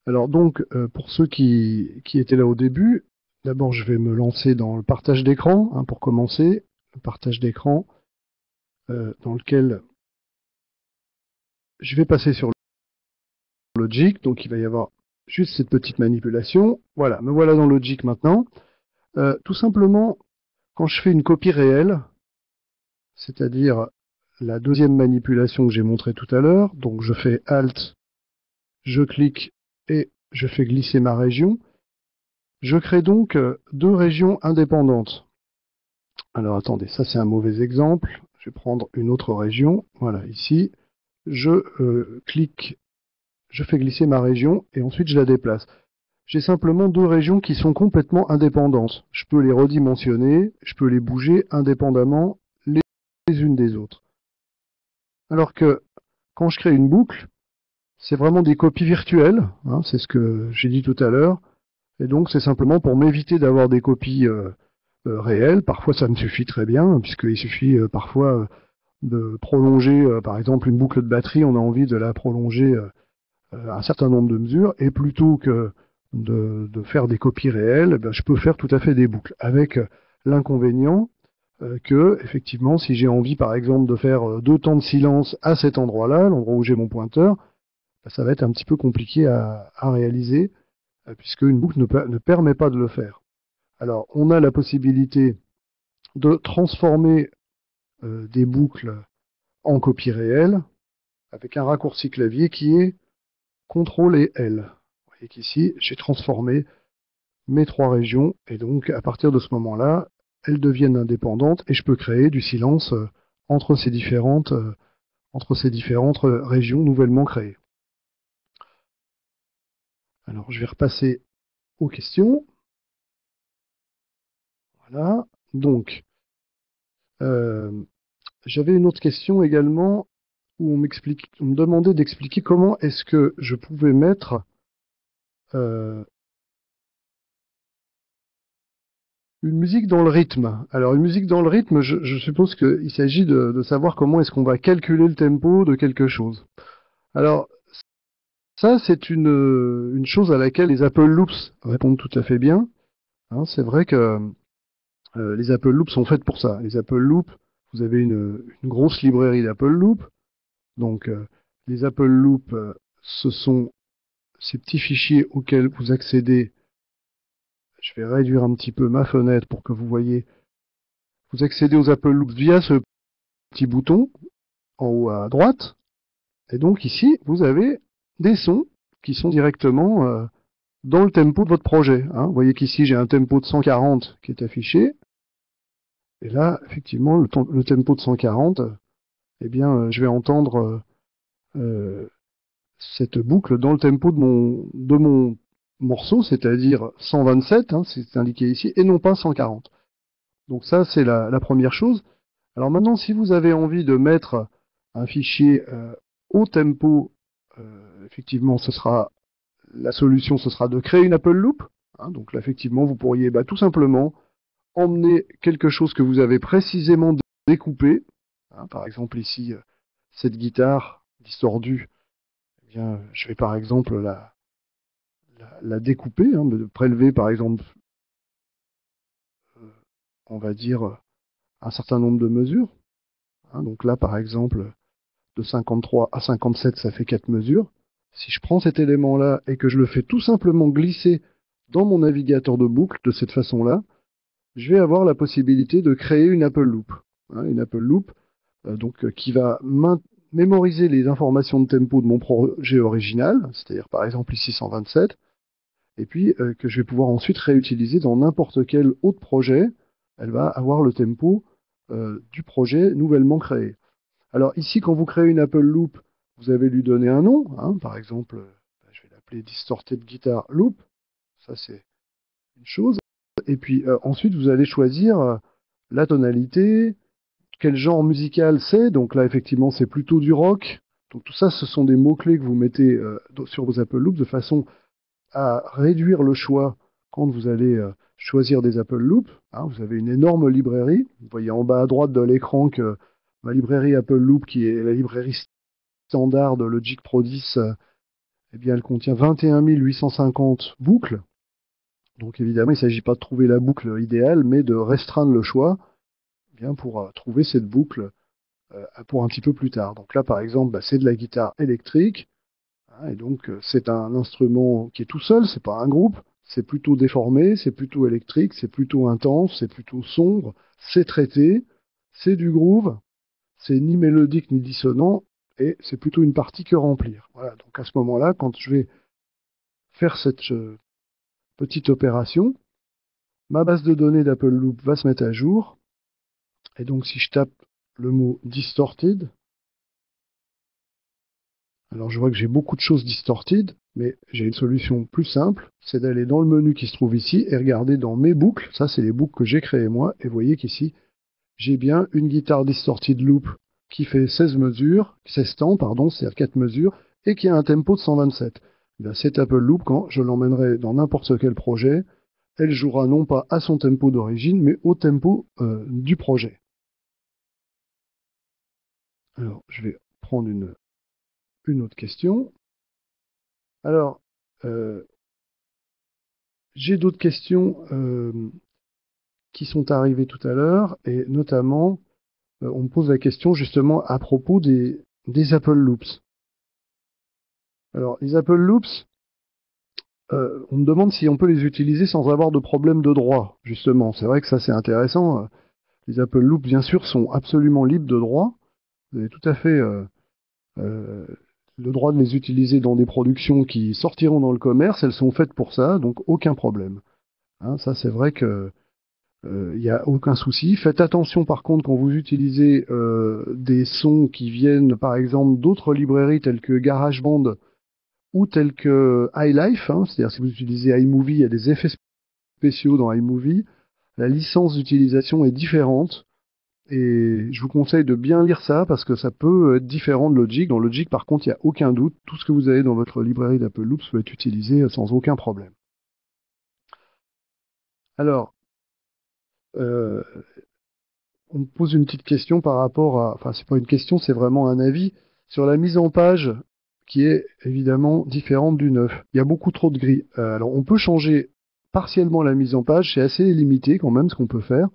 S1: Alors donc, pour ceux qui étaient là au début, d'abord je vais me lancer dans le partage d'écran, hein, pour commencer. Le partage d'écran dans lequel je vais passer sur Logic, donc il va y avoir juste cette petite manipulation. Voilà, me voilà dans Logic maintenant. Tout simplement, quand je fais une copie réelle, c'est-à-dire la deuxième manipulation que j'ai montrée tout à l'heure, donc je fais Alt, je clique et je fais glisser ma région. Je crée donc deux régions indépendantes. Alors attendez, ça c'est un mauvais exemple. Je vais prendre une autre région. Voilà, ici, je clique, je fais glisser ma région et ensuite je la déplace. J'ai simplement deux régions qui sont complètement indépendantes. Je peux les redimensionner, je peux les bouger indépendamment les unes des autres. Alors que quand je crée une boucle, c'est vraiment des copies virtuelles, hein, c'est ce que j'ai dit tout à l'heure, et donc c'est simplement pour m'éviter d'avoir des copies réelles. Parfois ça me suffit très bien, puisqu'il suffit parfois de prolonger, par exemple une boucle de batterie, on a envie de la prolonger un certain nombre de mesures, et plutôt que de faire des copies réelles, ben, je peux faire tout à fait des boucles, avec l'inconvénient que, effectivement, si j'ai envie, par exemple, de faire deux temps de silence à cet endroit-là, l'endroit où j'ai mon pointeur, ben, ça va être un petit peu compliqué à réaliser, puisque une boucle ne permet pas de le faire. Alors, on a la possibilité de transformer des boucles en copie réelle, avec un raccourci clavier qui est CTRL et L. Vous voyez qu'ici, j'ai transformé mes trois régions, et donc à partir de ce moment-là, elles deviennent indépendantes, et je peux créer du silence entre ces différentes régions nouvellement créées. Alors je vais repasser aux questions. Voilà, donc j'avais une autre question également, où on me demandait d'expliquer comment est-ce que je pouvais mettre une musique dans le rythme. Alors, une musique dans le rythme, je suppose qu'il s'agit de savoir comment est-ce qu'on va calculer le tempo de quelque chose. Alors, ça, c'est une chose à laquelle les Apple Loops répondent tout à fait bien. Hein, c'est vrai que les Apple Loops sont faites pour ça. Les Apple Loops, vous avez une grosse librairie d'Apple Loops. Donc, les Apple Loops, ce sont ces petits fichiers auxquels vous accédez. Je vais réduire un petit peu ma fenêtre pour que vous voyez. Vous accédez aux Apple Loops via ce petit bouton en haut à droite. Et donc ici, vous avez des sons qui sont directement dans le tempo de votre projet. Hein. Vous voyez qu'ici, j'ai un tempo de 140 qui est affiché. Et là, effectivement, le tempo de 140 eh bien, je vais entendre cette boucle dans le tempo de mon morceau, c'est-à-dire 127, hein, c'est indiqué ici, et non pas 140. Donc ça, c'est la première chose. Alors maintenant, si vous avez envie de mettre un fichier au tempo, effectivement, la solution, ce sera de créer une Apple Loop. Hein, donc là, effectivement, vous pourriez tout simplement emmener quelque chose que vous avez précisément découpé. Hein, par exemple, ici, cette guitare distordue, eh bien, je vais par exemple la découper, hein, de prélever par exemple, on va dire, un certain nombre de mesures. Hein, donc là, par exemple, de 53 à 57, ça fait 4 mesures. Si je prends cet élément-là et que je le fais tout simplement glisser dans mon navigateur de boucle de cette façon-là, je vais avoir la possibilité de créer une Apple Loop. Hein, une Apple Loop qui va mémoriser les informations de tempo de mon projet original, c'est-à-dire par exemple ici 127, et puis que je vais pouvoir ensuite réutiliser dans n'importe quel autre projet. Elle va avoir le tempo du projet nouvellement créé. Alors ici, quand vous créez une Apple Loop, vous avez lui donné un nom. Hein, par exemple, je vais l'appeler Distorted Guitar Loop. Ça, c'est une chose. Et puis ensuite, vous allez choisir la tonalité, quel genre musical c'est. Donc là, effectivement, c'est plutôt du rock. Donc tout ça, ce sont des mots-clés que vous mettez sur vos Apple Loops de façon à réduire le choix quand vous allez choisir des Apple Loops. Hein, vous avez une énorme librairie. Vous voyez en bas à droite de l'écran que ma librairie Apple Loop, qui est la librairie standard de Logic Pro 10, eh bien, elle contient 21 850 boucles. Donc évidemment, il ne s'agit pas de trouver la boucle idéale, mais de restreindre le choix eh bien, pour trouver cette boucle pour un petit peu plus tard. Donc là, par exemple, c'est de la guitare électrique. Hein, et donc, c'est un instrument qui est tout seul, c'est pas un groupe. C'est plutôt déformé, c'est plutôt électrique, c'est plutôt intense, c'est plutôt sombre, c'est traité, c'est du groove, c'est ni mélodique ni dissonant, et c'est plutôt une partie que remplir. Voilà, donc à ce moment-là, quand je vais faire cette petite opération, ma base de données d'Apple Loop va se mettre à jour, et donc si je tape le mot distorted, alors je vois que j'ai beaucoup de choses distorted, mais j'ai une solution plus simple, c'est d'aller dans le menu qui se trouve ici et regarder dans mes boucles. Ça, c'est les boucles que j'ai créées moi, et vous voyez qu'ici, j'ai bien une guitare distorted loop qui fait 16 temps, pardon, c'est-à-dire 4 mesures, et qui a un tempo de 127. Bien, cette Apple Loop, quand je l'emmènerai dans n'importe quel projet, elle jouera non pas à son tempo d'origine, mais au tempo du projet. Alors, je vais prendre une autre question. Alors, euh, j'ai d'autres questions qui sont arrivées tout à l'heure, et notamment, on me pose la question justement à propos des Apple Loops. Alors, les Apple Loops, on me demande si on peut les utiliser sans avoir de problème de droit, justement. C'est vrai que ça, c'est intéressant. Les Apple Loops, bien sûr, sont absolument libres de droit. Vous avez tout à fait euh, le droit de les utiliser dans des productions qui sortiront dans le commerce. Elles sont faites pour ça, donc aucun problème. Hein, ça, c'est vrai que il n'y a aucun souci. Faites attention par contre quand vous utilisez des sons qui viennent par exemple d'autres librairies telles que GarageBand ou telles que iLife, hein, c'est-à-dire si vous utilisez iMovie, il y a des effets spéciaux dans iMovie, la licence d'utilisation est différente et je vous conseille de bien lire ça parce que ça peut être différent de Logic. Dans Logic par contre il n'y a aucun doute, tout ce que vous avez dans votre librairie d'Apple Loops peut être utilisé sans aucun problème. Alors, euh, on me pose une petite question par rapport à, enfin c'est pas une question, c'est vraiment un avis sur la mise en page qui est évidemment différente du neuf. Il y a beaucoup trop de gris. Alors on peut changer partiellement la mise en page, c'est assez limité quand même ce qu'on peut faire.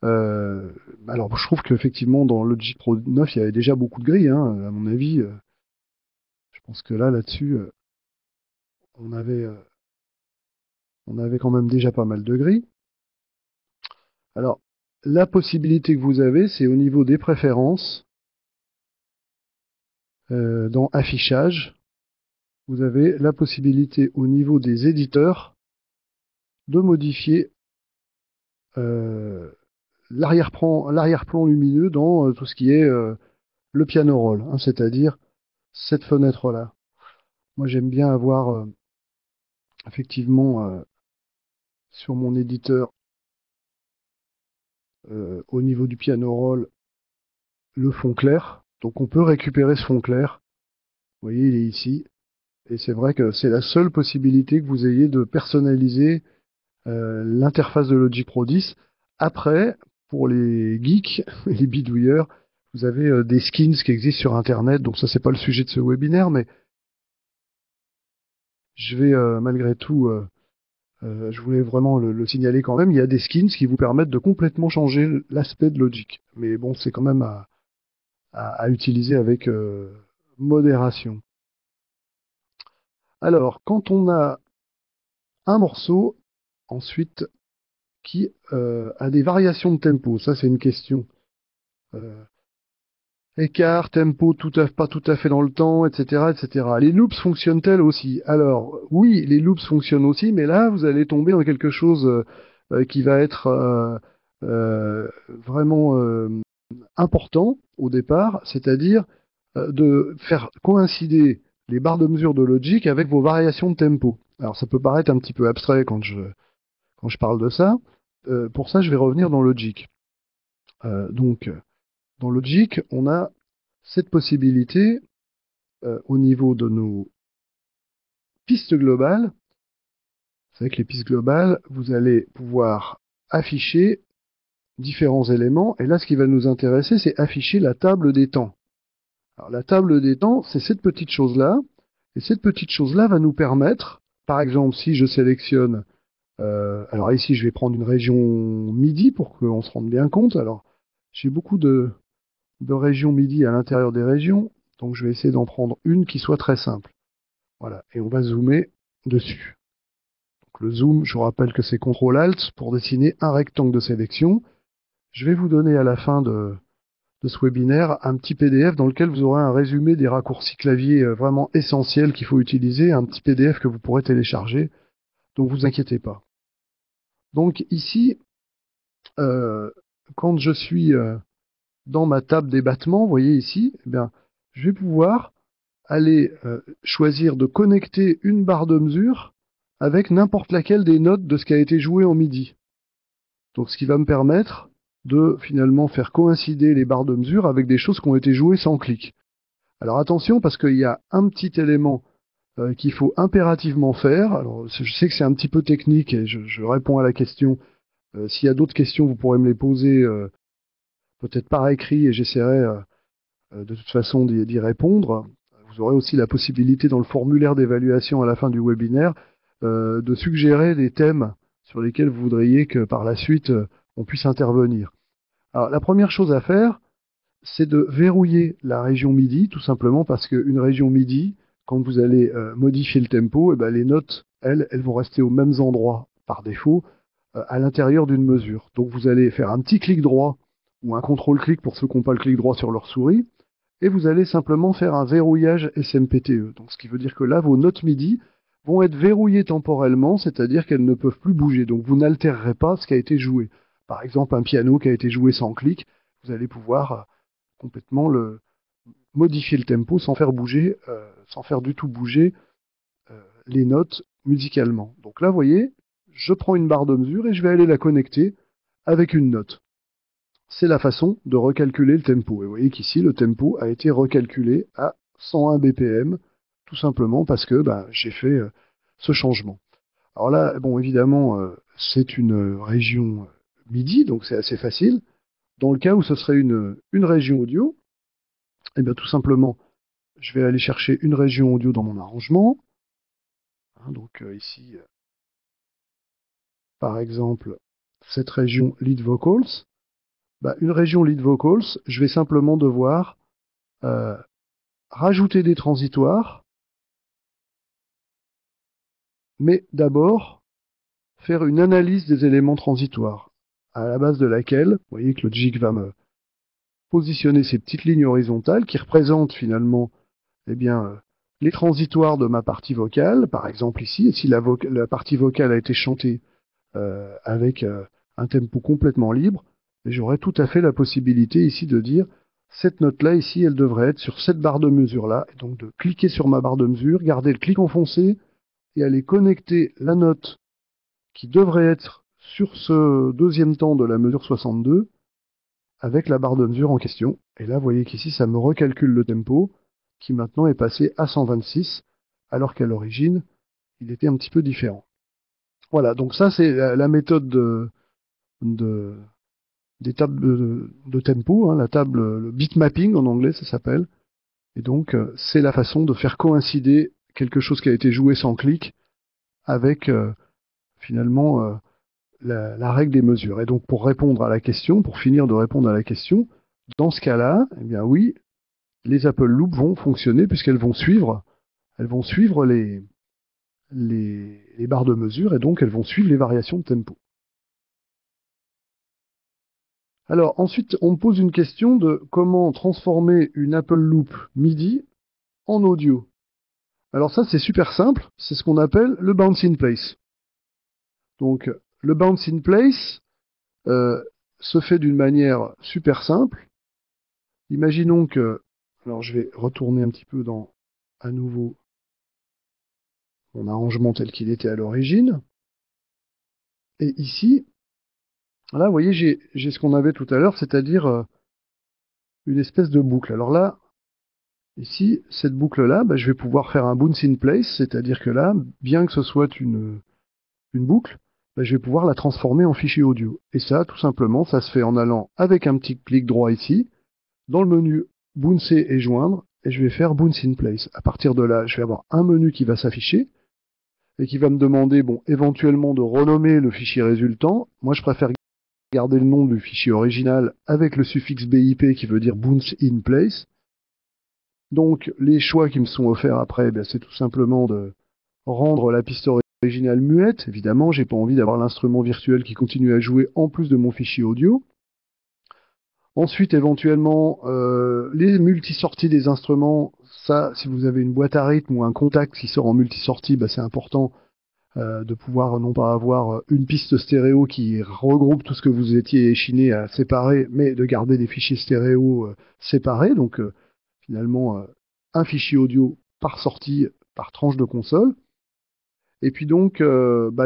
S1: Euh, alors je trouve qu'effectivement dans Logic Pro 9 il y avait déjà beaucoup de gris, hein, à mon avis. Je pense que là-dessus on avait, on avait quand même déjà pas mal de gris. Alors la possibilité que vous avez, c'est au niveau des préférences, dans affichage. Vous avez la possibilité au niveau des éditeurs de modifier euh, l'arrière-plan lumineux dans tout ce qui est le piano roll, hein, c'est-à-dire cette fenêtre-là. Moi, j'aime bien avoir effectivement sur mon éditeur au niveau du piano roll le fond clair. Donc on peut récupérer ce fond clair. Vous voyez, il est ici. Et c'est vrai que c'est la seule possibilité que vous ayez de personnaliser l'interface de Logic Pro 10. Après, pour les geeks, les bidouilleurs, vous avez des skins qui existent sur Internet. Donc ça, c'est pas le sujet de ce webinaire, mais je vais malgré tout, je voulais vraiment le signaler quand même. Il y a des skins qui vous permettent de complètement changer l'aspect de Logic. Mais bon, c'est quand même à utiliser avec modération. Alors, quand on a un morceau, ensuite, qui a des variations de tempo, ça c'est une question. Euh, Écart, tempo, pas tout à fait dans le temps, etc., etc. Les loops fonctionnent-elles aussi? Alors, oui, les loops fonctionnent aussi, mais là, vous allez tomber dans quelque chose qui va être vraiment important au départ, c'est-à-dire de faire coïncider les barres de mesure de Logic avec vos variations de tempo. Alors, ça peut paraître un petit peu abstrait quand je parle de ça. Pour ça, je vais revenir dans Logic. Donc, dans Logic, on a cette possibilité au niveau de nos pistes globales. Vous savez que les pistes globales, vous allez pouvoir afficher différents éléments. Et là, ce qui va nous intéresser, c'est afficher la table des temps. Alors, la table des temps, c'est cette petite chose-là. Et cette petite chose-là va nous permettre, par exemple, si je sélectionne, alors ici, je vais prendre une région MIDI pour qu'on se rende bien compte. Alors, j'ai beaucoup de régions MIDI à l'intérieur des régions, donc je vais essayer d'en prendre une qui soit très simple. Voilà, et on va zoomer dessus. Donc le zoom, je vous rappelle que c'est CTRL-ALT pour dessiner un rectangle de sélection. Je vais vous donner à la fin de ce webinaire un petit PDF dans lequel vous aurez un résumé des raccourcis clavier vraiment essentiels qu'il faut utiliser, un petit PDF que vous pourrez télécharger, donc vous inquiétez pas. Donc ici, quand je suis dans ma table des battements, vous voyez ici, eh bien, je vais pouvoir aller choisir de connecter une barre de mesure avec n'importe laquelle des notes de ce qui a été joué en MIDI. Donc ce qui va me permettre de finalement faire coïncider les barres de mesure avec des choses qui ont été jouées sans clic. Alors attention parce qu'il y a un petit élément qu'il faut impérativement faire. Alors je sais que c'est un petit peu technique et je réponds à la question. S'il y a d'autres questions, vous pourrez me les poser peut-être par écrit et j'essaierai de toute façon d'y répondre. Vous aurez aussi la possibilité dans le formulaire d'évaluation à la fin du webinaire de suggérer des thèmes sur lesquels vous voudriez que par la suite on puisse intervenir. Alors la première chose à faire, c'est de verrouiller la région MIDI, tout simplement parce qu'une région MIDI, quand vous allez modifier le tempo, eh ben, les notes, elles vont rester aux mêmes endroits par défaut à l'intérieur d'une mesure. Donc vous allez faire un petit clic droit ou un contrôle-clic pour ceux qui n'ont pas le clic droit sur leur souris, et vous allez simplement faire un verrouillage SMPTE. Donc, ce qui veut dire que là, vos notes MIDI vont être verrouillées temporellement, c'est-à-dire qu'elles ne peuvent plus bouger. Donc, vous n'altérerez pas ce qui a été joué. Par exemple, un piano qui a été joué sans clic, vous allez pouvoir complètement modifier le tempo sans faire bouger, sans faire du tout bouger les notes musicalement. Donc là, vous voyez, je prends une barre de mesure et je vais aller la connecter avec une note. C'est la façon de recalculer le tempo. Et vous voyez qu'ici, le tempo a été recalculé à 101 BPM, tout simplement parce que j'ai fait ce changement. Alors là, bon, évidemment, c'est une région MIDI, donc c'est assez facile. Dans le cas où ce serait une région audio, eh bien tout simplement, je vais aller chercher une région audio dans mon arrangement. Hein, donc ici, par exemple, cette région lead vocals. Une région lead vocals, je vais simplement devoir rajouter des transitoires, mais d'abord faire une analyse des éléments transitoires, à la base de laquelle, vous voyez que le jig va me positionner ces petites lignes horizontales qui représentent finalement eh bien, les transitoires de ma partie vocale, par exemple ici, et si la partie vocale a été chantée avec un tempo complètement libre, j'aurai tout à fait la possibilité ici de dire cette note-là, ici, elle devrait être sur cette barre de mesure-là. Et donc de cliquer sur ma barre de mesure, garder le clic enfoncé et aller connecter la note qui devrait être sur ce deuxième temps de la mesure 62 avec la barre de mesure en question. Et là, vous voyez qu'ici, ça me recalcule le tempo qui maintenant est passé à 126, alors qu'à l'origine, il était un petit peu différent. Voilà, donc ça, c'est la méthode des tables de tempo, hein, la table, le bitmapping en anglais, ça s'appelle. Et donc, c'est la façon de faire coïncider quelque chose qui a été joué sans clic avec finalement la règle des mesures. Et donc, pour répondre à la question, pour finir de répondre à la question, dans ce cas-là, eh bien oui, les Apple Loops vont fonctionner puisqu'elles vont suivre les barres de mesure et donc elles vont suivre les variations de tempo. Alors ensuite, on me pose une question de comment transformer une Apple Loop MIDI en audio. Alors ça, c'est super simple, c'est ce qu'on appelle le bounce in place. Donc le bounce in place se fait d'une manière super simple. Imaginons que, alors je vais retourner un petit peu dans à nouveau mon arrangement tel qu'il était à l'origine. Et ici, là, vous voyez, j'ai ce qu'on avait tout à l'heure, c'est-à-dire une espèce de boucle. Alors là, ici, cette boucle-là, bah, je vais pouvoir faire un bounce in place, c'est-à-dire que là, bien que ce soit une boucle, bah, je vais pouvoir la transformer en fichier audio. Et ça, tout simplement, ça se fait en allant avec un petit clic droit ici, dans le menu bouncer et joindre, et je vais faire bounce in place. À partir de là, je vais avoir un menu qui va s'afficher, et qui va me demander, bon, éventuellement de renommer le fichier résultant. Moi, je préfère garder le nom du fichier original avec le suffixe BIP qui veut dire bounce in place. Donc, les choix qui me sont offerts après, c'est tout simplement de rendre la piste originale muette. Évidemment, j'ai pas envie d'avoir l'instrument virtuel qui continue à jouer en plus de mon fichier audio. Ensuite, éventuellement, les multisorties des instruments, ça, si vous avez une boîte à rythme ou un contact qui sort en multisortie, c'est important de pouvoir non pas avoir une piste stéréo qui regroupe tout ce que vous étiez échiné à séparer, mais de garder des fichiers stéréo séparés. Donc, finalement, un fichier audio par sortie, par tranche de console. Et puis donc,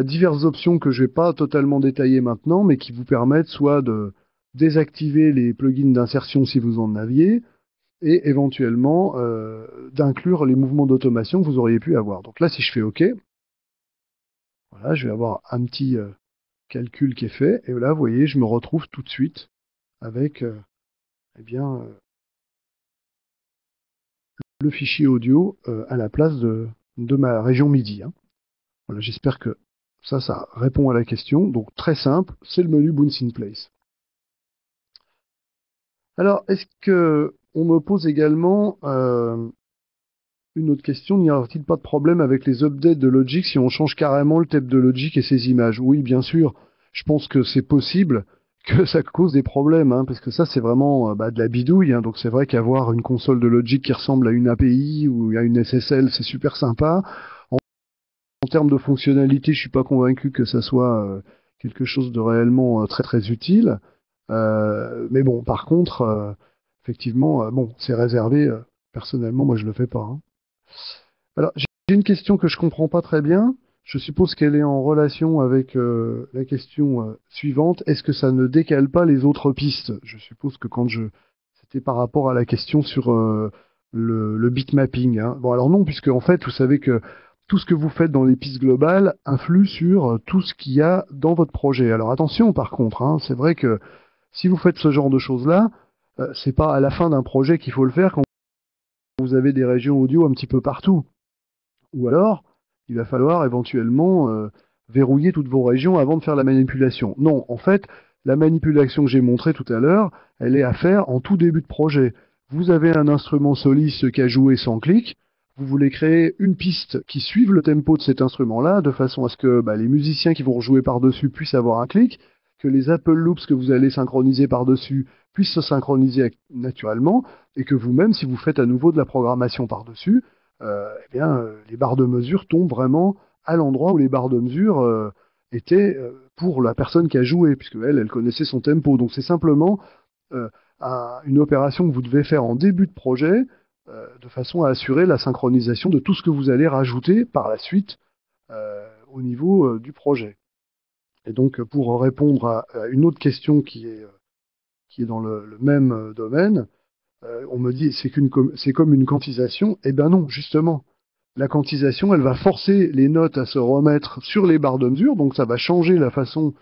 S1: diverses options que je ne vais pas totalement détailler maintenant, mais qui vous permettent soit de désactiver les plugins d'insertion si vous en aviez, et éventuellement d'inclure les mouvements d'automation que vous auriez pu avoir. Donc là, si je fais OK, voilà, je vais avoir un petit calcul qui est fait, et là, vous voyez, je me retrouve tout de suite avec le fichier audio à la place de ma région MIDI. Hein. Voilà, j'espère que ça répond à la question. Donc très simple, c'est le menu Bounce in Place. Alors, est-ce que on me pose également une autre question, n'y aura-t-il pas de problème avec les updates de Logic si on change carrément le thème de Logic et ses images? Oui, bien sûr, je pense que c'est possible que ça cause des problèmes, hein, parce que ça c'est vraiment de la bidouille, hein, donc c'est vrai qu'avoir une console de Logic qui ressemble à une API ou à une SSL, c'est super sympa. En termes de fonctionnalité, je suis pas convaincu que ça soit quelque chose de réellement très très utile. Mais bon, par contre, effectivement, c'est réservé. Personnellement, moi, je le fais pas. Hein. Alors, j'ai une question que je comprends pas très bien. Je suppose qu'elle est en relation avec la question suivante. Est-ce que ça ne décale pas les autres pistes? Je suppose que c'était par rapport à la question sur le bitmapping. Hein. Bon, alors non, puisque en fait, vous savez que tout ce que vous faites dans les pistes globales influe sur tout ce qu'il y a dans votre projet. Alors attention, par contre, hein, c'est vrai que si vous faites ce genre de choses-là, c'est pas à la fin d'un projet qu'il faut le faire quand vous avez des régions audio un petit peu partout. Ou alors, il va falloir éventuellement verrouiller toutes vos régions avant de faire la manipulation. Non, en fait, la manipulation que j'ai montrée tout à l'heure, elle est à faire en tout début de projet. Vous avez un instrument soliste qui a joué sans clic, vous voulez créer une piste qui suive le tempo de cet instrument-là, de façon à ce que les musiciens qui vont jouer par-dessus puissent avoir un clic, que les Apple Loops que vous allez synchroniser par-dessus puissent se synchroniser naturellement, et que vous-même, si vous faites à nouveau de la programmation par-dessus, les barres de mesure tombent vraiment à l'endroit où les barres de mesure étaient pour la personne qui a joué, puisque elle connaissait son tempo. Donc c'est simplement une opération que vous devez faire en début de projet, de façon à assurer la synchronisation de tout ce que vous allez rajouter par la suite au niveau du projet. Et donc, pour répondre à une autre question qui est dans le même domaine, on me dit c'est comme une quantisation. Eh bien non, justement. La quantisation, elle va forcer les notes à se remettre sur les barres de mesure, donc ça va changer la façon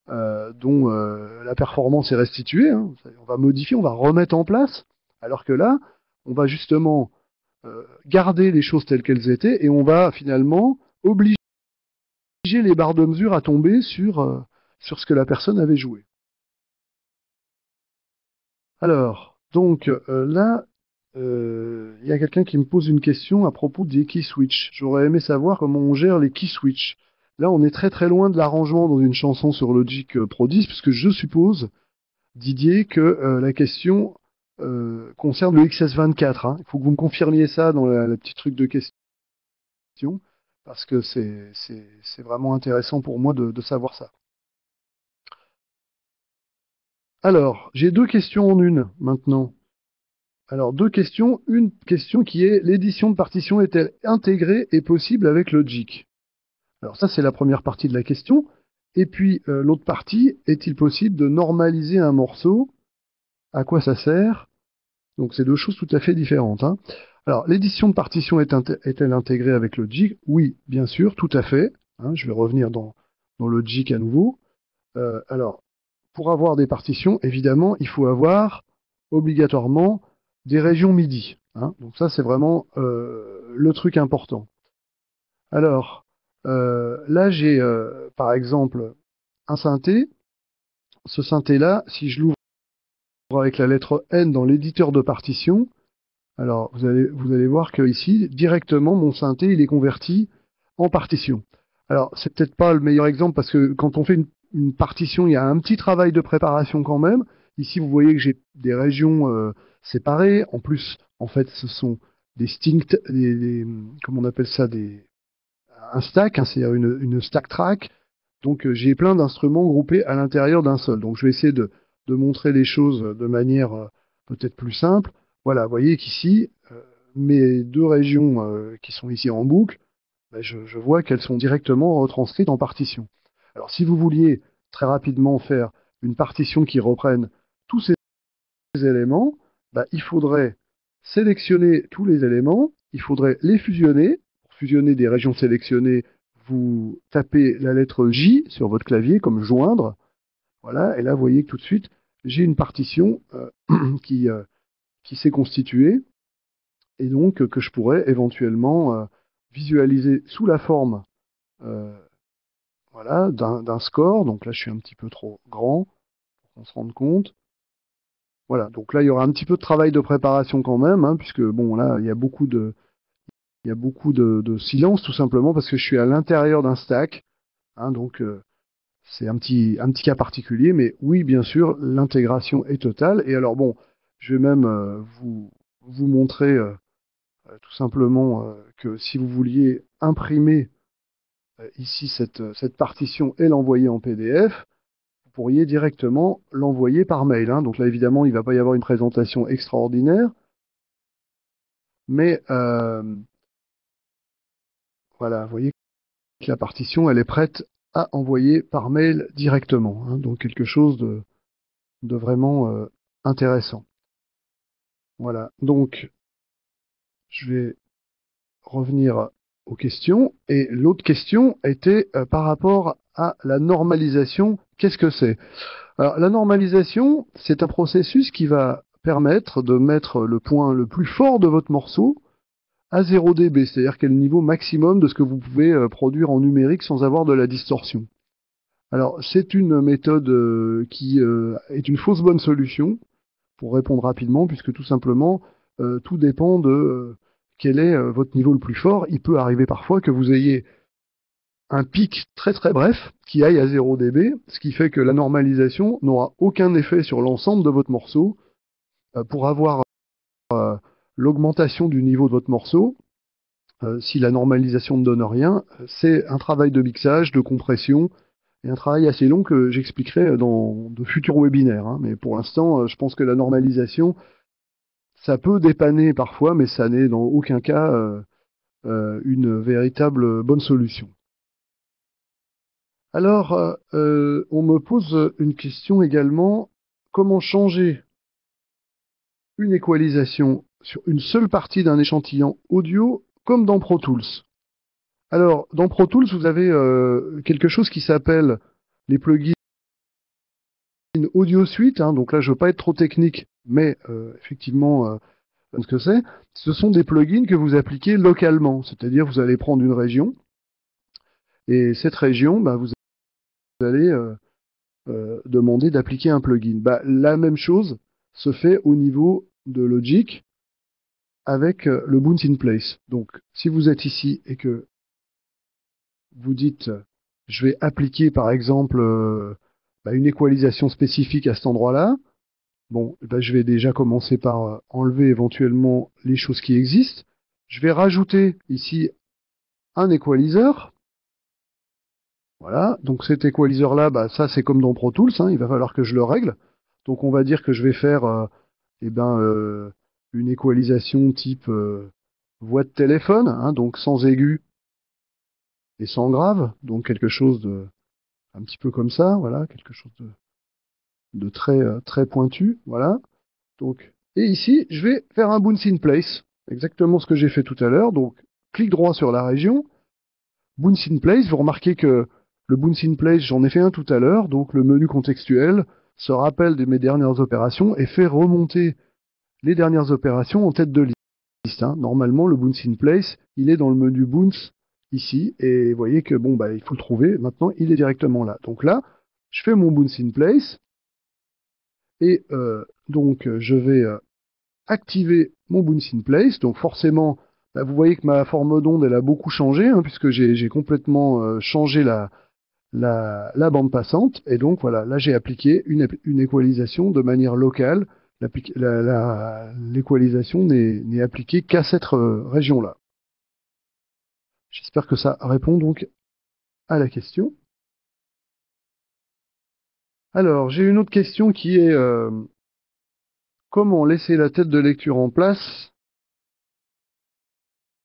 S1: dont la performance est restituée. Hein. On va modifier, on va remettre en place, alors que là, on va justement garder les choses telles qu'elles étaient et on va finalement obliger les barres de mesure à tomber sur ce que la personne avait joué. Alors, donc là, il y a quelqu'un qui me pose une question à propos des key switch. J'aurais aimé savoir comment on gère les key switch. Là, on est très très loin de l'arrangement dans une chanson sur Logic Pro 10, puisque je suppose, Didier, que la question concerne le XS24. Hein. Il faut que vous me confirmiez ça dans la petite truc de question, parce que c'est vraiment intéressant pour moi de savoir ça. Alors, j'ai deux questions en une maintenant. Alors, deux questions. Une question qui est l'édition de partition est-elle intégrée et possible avec Logic? Alors ça, c'est la première partie de la question. Et puis, l'autre partie, est-il possible de normaliser un morceau? À quoi ça sert? Donc, c'est deux choses tout à fait différentes. Hein. Alors, l'édition de partition est-elle intégrée avec Logic? Oui, bien sûr, tout à fait. Hein, je vais revenir dans Logic à nouveau. Alors, pour avoir des partitions, évidemment, il faut avoir obligatoirement des régions MIDI. Hein. Donc ça, c'est vraiment le truc important. Alors, là, j'ai par exemple un synthé. Ce synthé-là, si je l'ouvre avec la lettre N dans l'éditeur de partition, alors vous allez voir que ici, directement, mon synthé, il est converti en partition. Alors, c'est peut-être pas le meilleur exemple parce que quand on fait une partition, il y a un petit travail de préparation quand même. Ici, vous voyez que j'ai des régions séparées. En plus, en fait, ce sont des stinct, comment on appelle ça, un stack, hein, c'est-à-dire une stack track. Donc, j'ai plein d'instruments groupés à l'intérieur d'un seul. Donc, je vais essayer de montrer les choses de manière peut-être plus simple. Voilà, vous voyez qu'ici, mes deux régions qui sont ici en boucle, ben, je vois qu'elles sont directement retranscrites en partition. Alors, si vous vouliez très rapidement faire une partition qui reprenne tous ces éléments, ben, il faudrait sélectionner tous les éléments, il faudrait les fusionner. Pour fusionner des régions sélectionnées, vous tapez la lettre J sur votre clavier comme joindre. Voilà, et là, vous voyez que tout de suite, j'ai une partition qui s'est constituée et donc que je pourrais éventuellement visualiser sous la forme euh, voilà, d'un score. Donc là, je suis un petit peu trop grand pour qu'on se rende compte. Voilà, donc là, il y aura un petit peu de travail de préparation quand même, hein, puisque bon, là, il y a beaucoup de silence, tout simplement, parce que je suis à l'intérieur d'un stack. Hein, donc, c'est un petit cas particulier, mais oui, bien sûr, l'intégration est totale. Et alors, bon, je vais même vous montrer tout simplement que si vous vouliez imprimer ici cette partition et l'envoyer en PDF, vous pourriez directement l'envoyer par mail. Hein. Donc là, évidemment, il ne va pas y avoir une présentation extraordinaire, mais voilà, vous voyez que la partition, elle est prête à envoyer par mail directement. Hein. Donc quelque chose de vraiment intéressant. Voilà, donc je vais revenir aux questions. Et l'autre question était par rapport à la normalisation. Qu'est-ce que c'est? Alors, la normalisation, c'est un processus qui va permettre de mettre le point le plus fort de votre morceau à 0 dB, c'est-à-dire quel est le niveau maximum de ce que vous pouvez produire en numérique sans avoir de la distorsion. Alors, c'est une méthode qui est une fausse bonne solution, pour répondre rapidement, puisque tout simplement, tout dépend de quel est votre niveau le plus fort. Il peut arriver parfois que vous ayez un pic très très bref qui aille à 0 dB, ce qui fait que la normalisation n'aura aucun effet sur l'ensemble de votre morceau. Pour avoir l'augmentation du niveau de votre morceau, si la normalisation ne donne rien, c'est un travail de mixage, de compression, et un travail assez long que j'expliquerai dans de futurs webinaires, hein. Mais pour l'instant, je pense que la normalisation, ça peut dépanner parfois, mais ça n'est dans aucun cas une véritable bonne solution. Alors, on me pose une question également, comment changer une équalisation sur une seule partie d'un échantillon audio comme dans Pro Tools? Alors, dans Pro Tools, vous avez quelque chose qui s'appelle les plugins Audio Suite, hein. Donc là, je ne veux pas être trop technique, mais effectivement, ce que c'est, ce sont des plugins que vous appliquez localement. C'est-à-dire, vous allez prendre une région, et cette région, bah, vous allez demander d'appliquer un plugin. Bah, la même chose se fait au niveau de Logic avec le Bounce in Place. Donc, si vous êtes ici et que vous dites, je vais appliquer par exemple une équalisation spécifique à cet endroit-là, bon, bah, je vais déjà commencer par enlever éventuellement les choses qui existent. Je vais rajouter ici un équaliseur. Voilà, donc cet équaliseur-là, bah, ça c'est comme dans Pro Tools, hein, il va falloir que je le règle. Donc on va dire que je vais faire une équalisation type voix de téléphone, hein, donc sans aigu et sans grave, donc quelque chose de un petit peu comme ça, voilà, quelque chose de très, très pointu, voilà. Donc, et ici, je vais faire un bounce in place, exactement ce que j'ai fait tout à l'heure. Donc, clic droit sur la région, bounce in place. Vous remarquez que le bounce in place, j'en ai fait un tout à l'heure. Donc, le menu contextuel se rappelle de mes dernières opérations et fait remonter les dernières opérations en tête de liste, hein. Normalement, le bounce in place, il est dans le menu bounce ici. Et vous voyez que bon, bah, il faut le trouver. Maintenant, il est directement là. Donc là, je fais mon bounce in place. Et donc, je vais activer mon bounce in place. Donc forcément, bah, vous voyez que ma forme d'onde, elle a beaucoup changé, hein, puisque j'ai complètement changé la bande passante. Et donc voilà, là j'ai appliqué une équalisation de manière locale. L'équalisation n'est appliquée qu'à cette région-là. J'espère que ça répond donc à la question. Alors, j'ai une autre question qui est comment laisser la tête de lecture en place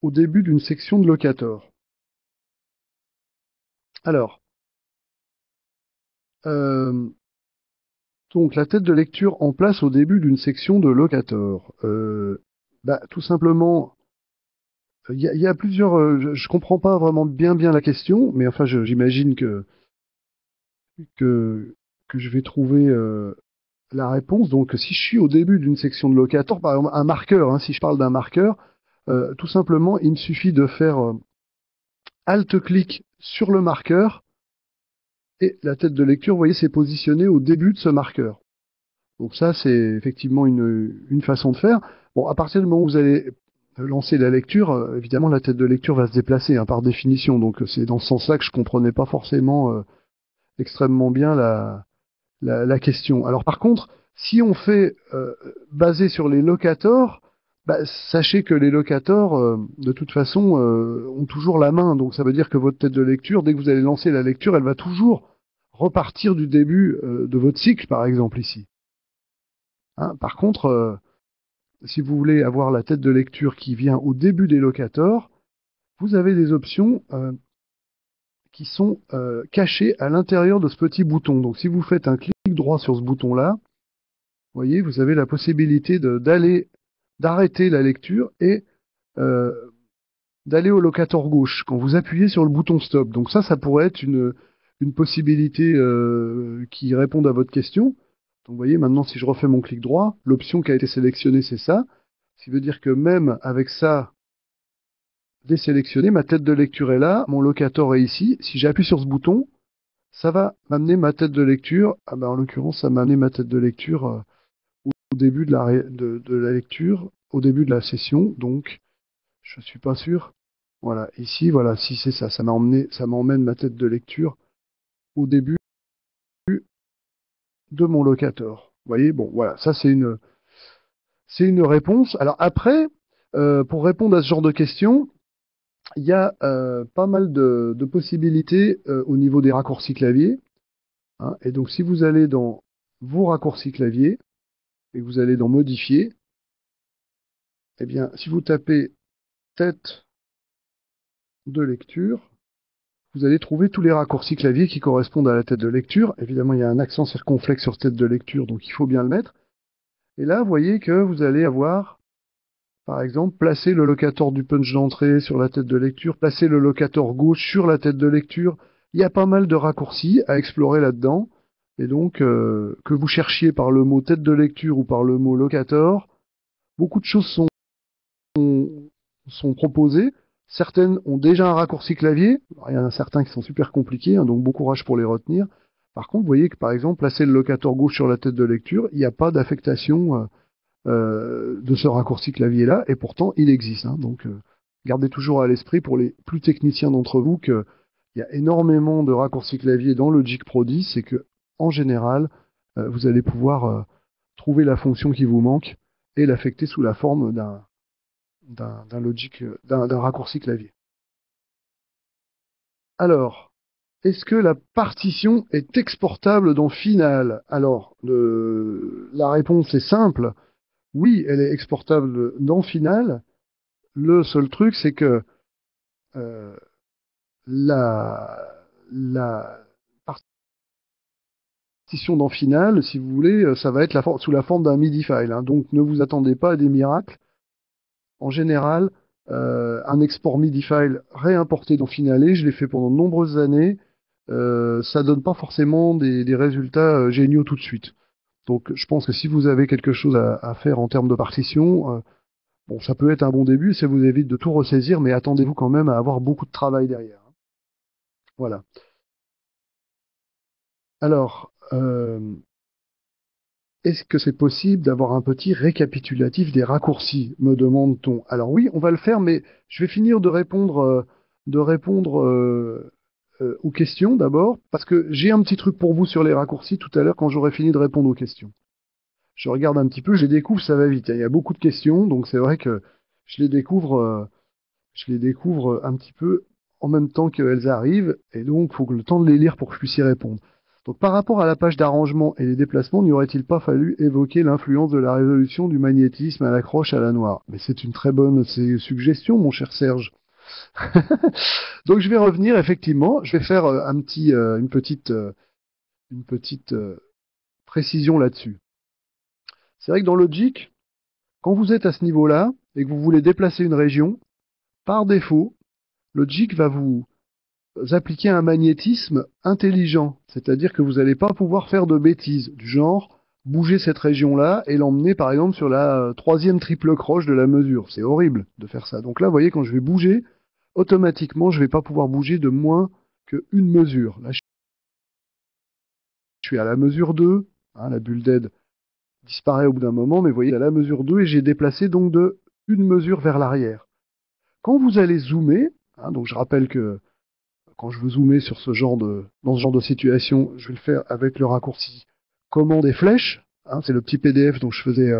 S1: au début d'une section de Locator? Alors, donc la tête de lecture en place au début d'une section de Locator. Bah, tout simplement, il y a plusieurs. Je comprends pas vraiment bien la question, mais enfin, j'imagine que que je vais trouver la réponse. Donc, si je suis au début d'une section de Locator, par exemple un marqueur, hein, si je parle d'un marqueur, tout simplement, il me suffit de faire Alt-clic sur le marqueur et la tête de lecture, vous voyez, c'est positionné au début de ce marqueur. Donc ça, c'est effectivement une façon de faire. Bon, à partir du moment où vous allez lancer la lecture, évidemment, la tête de lecture va se déplacer, hein, par définition. Donc c'est dans ce sens-là que je comprenais pas forcément extrêmement bien la question. Alors par contre, si on fait basé sur les locators, bah, sachez que les locators, de toute façon, ont toujours la main. Donc ça veut dire que votre tête de lecture, dès que vous allez lancer la lecture, elle va toujours repartir du début de votre cycle, par exemple ici. Hein, par contre, si vous voulez avoir la tête de lecture qui vient au début des locators, vous avez des options qui sont cachées à l'intérieur de ce petit bouton. Donc si vous faites un clic droit sur ce bouton-là, vous voyez, vous avez la possibilité d'arrêter la lecture et euh, d'aller au locator gauche quand vous appuyez sur le bouton stop. Donc ça pourrait être une possibilité qui réponde à votre question. Donc vous voyez, maintenant, si je refais mon clic droit, l'option qui a été sélectionnée, c'est ça. Ce qui veut dire que même avec ça désélectionné, ma tête de lecture est là, mon locator est ici. Si j'appuie sur ce bouton, ça va m'amener ma tête de lecture. Ah ben, en l'occurrence, ça m'a amené ma tête de lecture au début de la lecture, au début de la session. Donc, je suis pas sûr. Voilà, ici, voilà, si c'est ça, ça m'emmène ma tête de lecture au début de mon locator. Vous voyez, bon, voilà, ça c'est une réponse. Alors après, pour répondre à ce genre de questions, il y a pas mal de possibilités au niveau des raccourcis clavier. hein. Et donc si vous allez dans vos raccourcis clavier et que vous allez dans modifier, eh bien si vous tapez tête de lecture, vous allez trouver tous les raccourcis clavier qui correspondent à la tête de lecture. Évidemment, il y a un accent circonflexe sur tête de lecture, donc il faut bien le mettre. Et là, vous voyez que vous allez avoir, par exemple, placer le locator du punch d'entrée sur la tête de lecture, placer le locator gauche sur la tête de lecture. Il y a pas mal de raccourcis à explorer là-dedans. Et donc, que vous cherchiez par le mot tête de lecture ou par le mot locator, beaucoup de choses sont proposées. Certaines ont déjà un raccourci clavier. Alors, il y en a certains qui sont super compliqués, hein, donc bon courage pour les retenir. Par contre, vous voyez que par exemple, placer le locator gauche sur la tête de lecture, il n'y a pas d'affectation de ce raccourci clavier-là, et pourtant il existe, hein. Donc gardez toujours à l'esprit pour les plus techniciens d'entre vous qu'il y a énormément de raccourcis clavier dans Logic Pro 10 et que en général, vous allez pouvoir trouver la fonction qui vous manque et l'affecter sous la forme d'un raccourci clavier. Alors, est-ce que la partition est exportable dans Final? Alors, la réponse est simple. Oui, elle est exportable dans Final. Le seul truc, c'est que euh, la partition dans Final, si vous voulez, ça va être sous la forme d'un MIDI file, hein. Donc, ne vous attendez pas à des miracles. En général, un export MIDI file réimporté dans Finale, je l'ai fait pendant de nombreuses années, ça donne pas forcément des résultats géniaux tout de suite. Donc je pense que si vous avez quelque chose à faire en termes de partition, bon, ça peut être un bon début, ça vous évite de tout ressaisir, mais attendez-vous quand même à avoir beaucoup de travail derrière, hein. Voilà. Alors, est-ce que c'est possible d'avoir un petit récapitulatif des raccourcis, me demande-t-on. Alors oui, on va le faire, mais je vais finir de répondre aux questions d'abord, parce que j'ai un petit truc pour vous sur les raccourcis tout à l'heure quand j'aurai fini de répondre aux questions. Je regarde un petit peu, je les découvre, ça va vite. Il y a beaucoup de questions, donc c'est vrai que je les découvre, euh, je les découvre un petit peu en même temps qu'elles arrivent, et donc il faut que le temps de les lire pour que je puisse y répondre. Donc par rapport à la page d'arrangement et les déplacements, n'y aurait-il pas fallu évoquer l'influence de la résolution du magnétisme à l'accroche à la noire? Mais c'est une très bonne suggestion, mon cher Serge. Donc je vais revenir, effectivement, je vais faire une petite précision là-dessus. C'est vrai que dans Logic, quand vous êtes à ce niveau-là et que vous voulez déplacer une région, par défaut, Logic va vous appliquer un magnétisme intelligent, c'est-à-dire que vous n'allez pas pouvoir faire de bêtises, du genre bouger cette région-là et l'emmener par exemple sur la troisième triple croche de la mesure. C'est horrible de faire ça. Donc là, vous voyez, quand je vais bouger, automatiquement, je ne vais pas pouvoir bouger de moins qu'une mesure. Là, je suis à la mesure 2, hein, la bulle d'aide disparaît au bout d'un moment, mais vous voyez, à la mesure 2, et j'ai déplacé donc de une mesure vers l'arrière. Quand vous allez zoomer, hein, donc je rappelle que quand je veux zoomer sur dans ce genre de situation, je vais le faire avec le raccourci commande et flèche, hein, c'est le petit PDF dont je faisais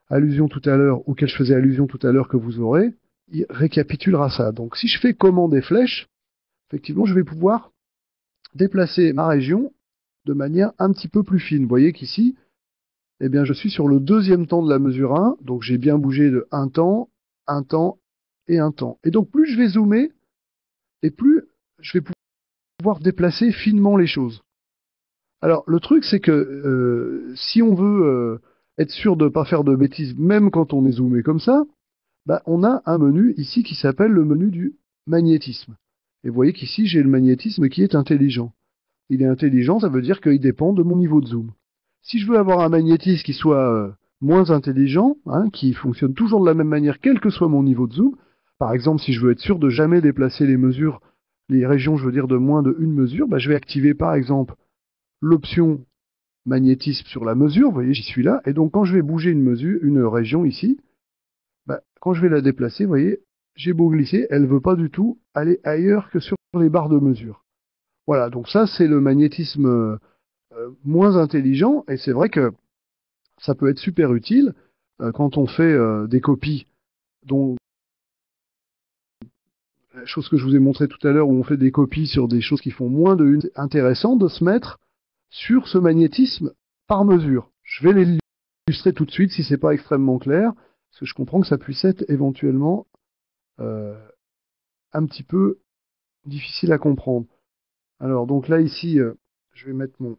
S1: allusion tout à l'heure, auquel je faisais allusion tout à l'heure que vous aurez, il récapitulera ça. Donc si je fais commande et flèche, effectivement, je vais pouvoir déplacer ma région de manière un petit peu plus fine. Vous voyez qu'ici, eh bien, je suis sur le deuxième temps de la mesure 1, donc j'ai bien bougé de un temps et un temps. Et donc plus je vais zoomer, et plus je vais pouvoir déplacer finement les choses. Alors le truc, c'est que si on veut être sûr de ne pas faire de bêtises, même quand on est zoomé comme ça, bah, on a un menu ici qui s'appelle le menu du magnétisme. Et vous voyez qu'ici, j'ai le magnétisme qui est intelligent. Il est intelligent, ça veut dire qu'il dépend de mon niveau de zoom. Si je veux avoir un magnétisme qui soit moins intelligent, hein, qui fonctionne toujours de la même manière, quel que soit mon niveau de zoom, par exemple, si je veux être sûr de jamais déplacer les mesures, les régions, je veux dire, de moins de une mesure, bah, je vais activer par exemple l'option magnétisme sur la mesure, vous voyez, j'y suis là, et donc quand je vais bouger une mesure, une région ici, bah, quand je vais la déplacer, vous voyez, j'ai beau glisser, elle ne veut pas du tout aller ailleurs que sur les barres de mesure. Voilà, donc ça c'est le magnétisme moins intelligent, et c'est vrai que ça peut être super utile quand on fait des copies, dont la chose que je vous ai montré tout à l'heure, où on fait des copies sur des choses qui font moins de une, c'est intéressant de se mettre sur ce magnétisme par mesure. Je vais l'illustrer tout de suite si c'est pas extrêmement clair, parce que je comprends que ça puisse être éventuellement un petit peu difficile à comprendre. Alors donc là ici, je vais mettre mon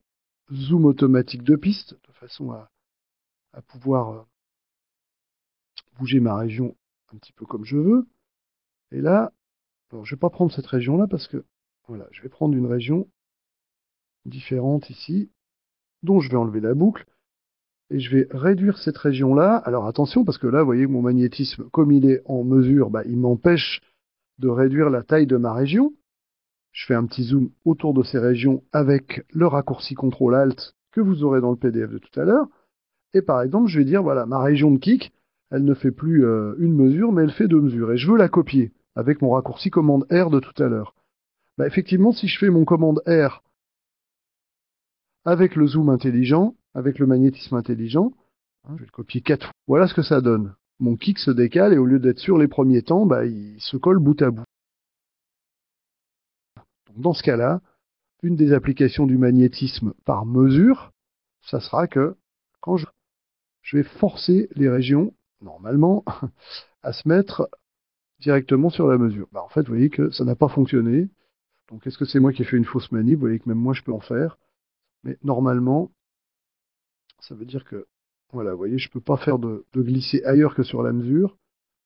S1: zoom automatique de piste, de façon à pouvoir bouger ma région un petit peu comme je veux. Et là, alors je ne vais pas prendre cette région-là parce que, voilà, je vais prendre une région différente ici, dont je vais enlever la boucle, et je vais réduire cette région-là. Alors attention, parce que là, vous voyez que mon magnétisme, comme il est en mesure, bah, il m'empêche de réduire la taille de ma région. Je fais un petit zoom autour de ces régions avec le raccourci CTRL-ALT que vous aurez dans le PDF de tout à l'heure. Et par exemple, je vais dire, voilà, ma région de kick, elle ne fait plus une mesure, mais elle fait 2 mesures. Et je veux la copier avec mon raccourci commande R de tout à l'heure. Bah, effectivement, si je fais mon commande R avec le zoom intelligent, avec le magnétisme intelligent, hein, je vais le copier 4 fois. Voilà ce que ça donne. Mon kick se décale et au lieu d'être sur les premiers temps, bah, il se colle bout à bout. Donc, dans ce cas-là, une des applications du magnétisme par mesure, ça sera que quand je vais forcer les régions, normalement, à se mettre directement sur la mesure. Bah, en fait, vous voyez que ça n'a pas fonctionné. Donc, est-ce que c'est moi qui ai fait une fausse manip? Vous voyez que même moi, je peux en faire. Mais normalement, ça veut dire que, voilà, vous voyez, je ne peux pas faire de glisser ailleurs que sur la mesure.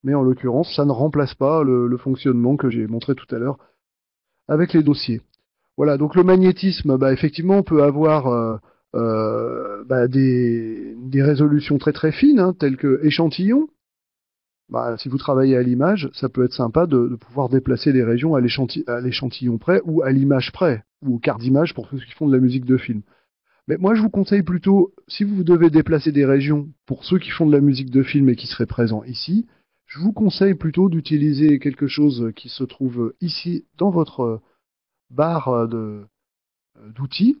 S1: Mais en l'occurrence, ça ne remplace pas le fonctionnement que j'ai montré tout à l'heure avec les dossiers. Voilà, donc le magnétisme, bah, effectivement, on peut avoir bah, des résolutions très très fines, hein, telles que échantillons. Bah, si vous travaillez à l'image, ça peut être sympa de pouvoir déplacer les régions à l'échantillon près ou à l'image près, ou au quart d'image pour ceux qui font de la musique de film. Mais moi, je vous conseille plutôt, si vous devez déplacer des régions pour ceux qui font de la musique de film et qui seraient présents ici, je vous conseille plutôt d'utiliser quelque chose qui se trouve ici dans votre barre d'outils,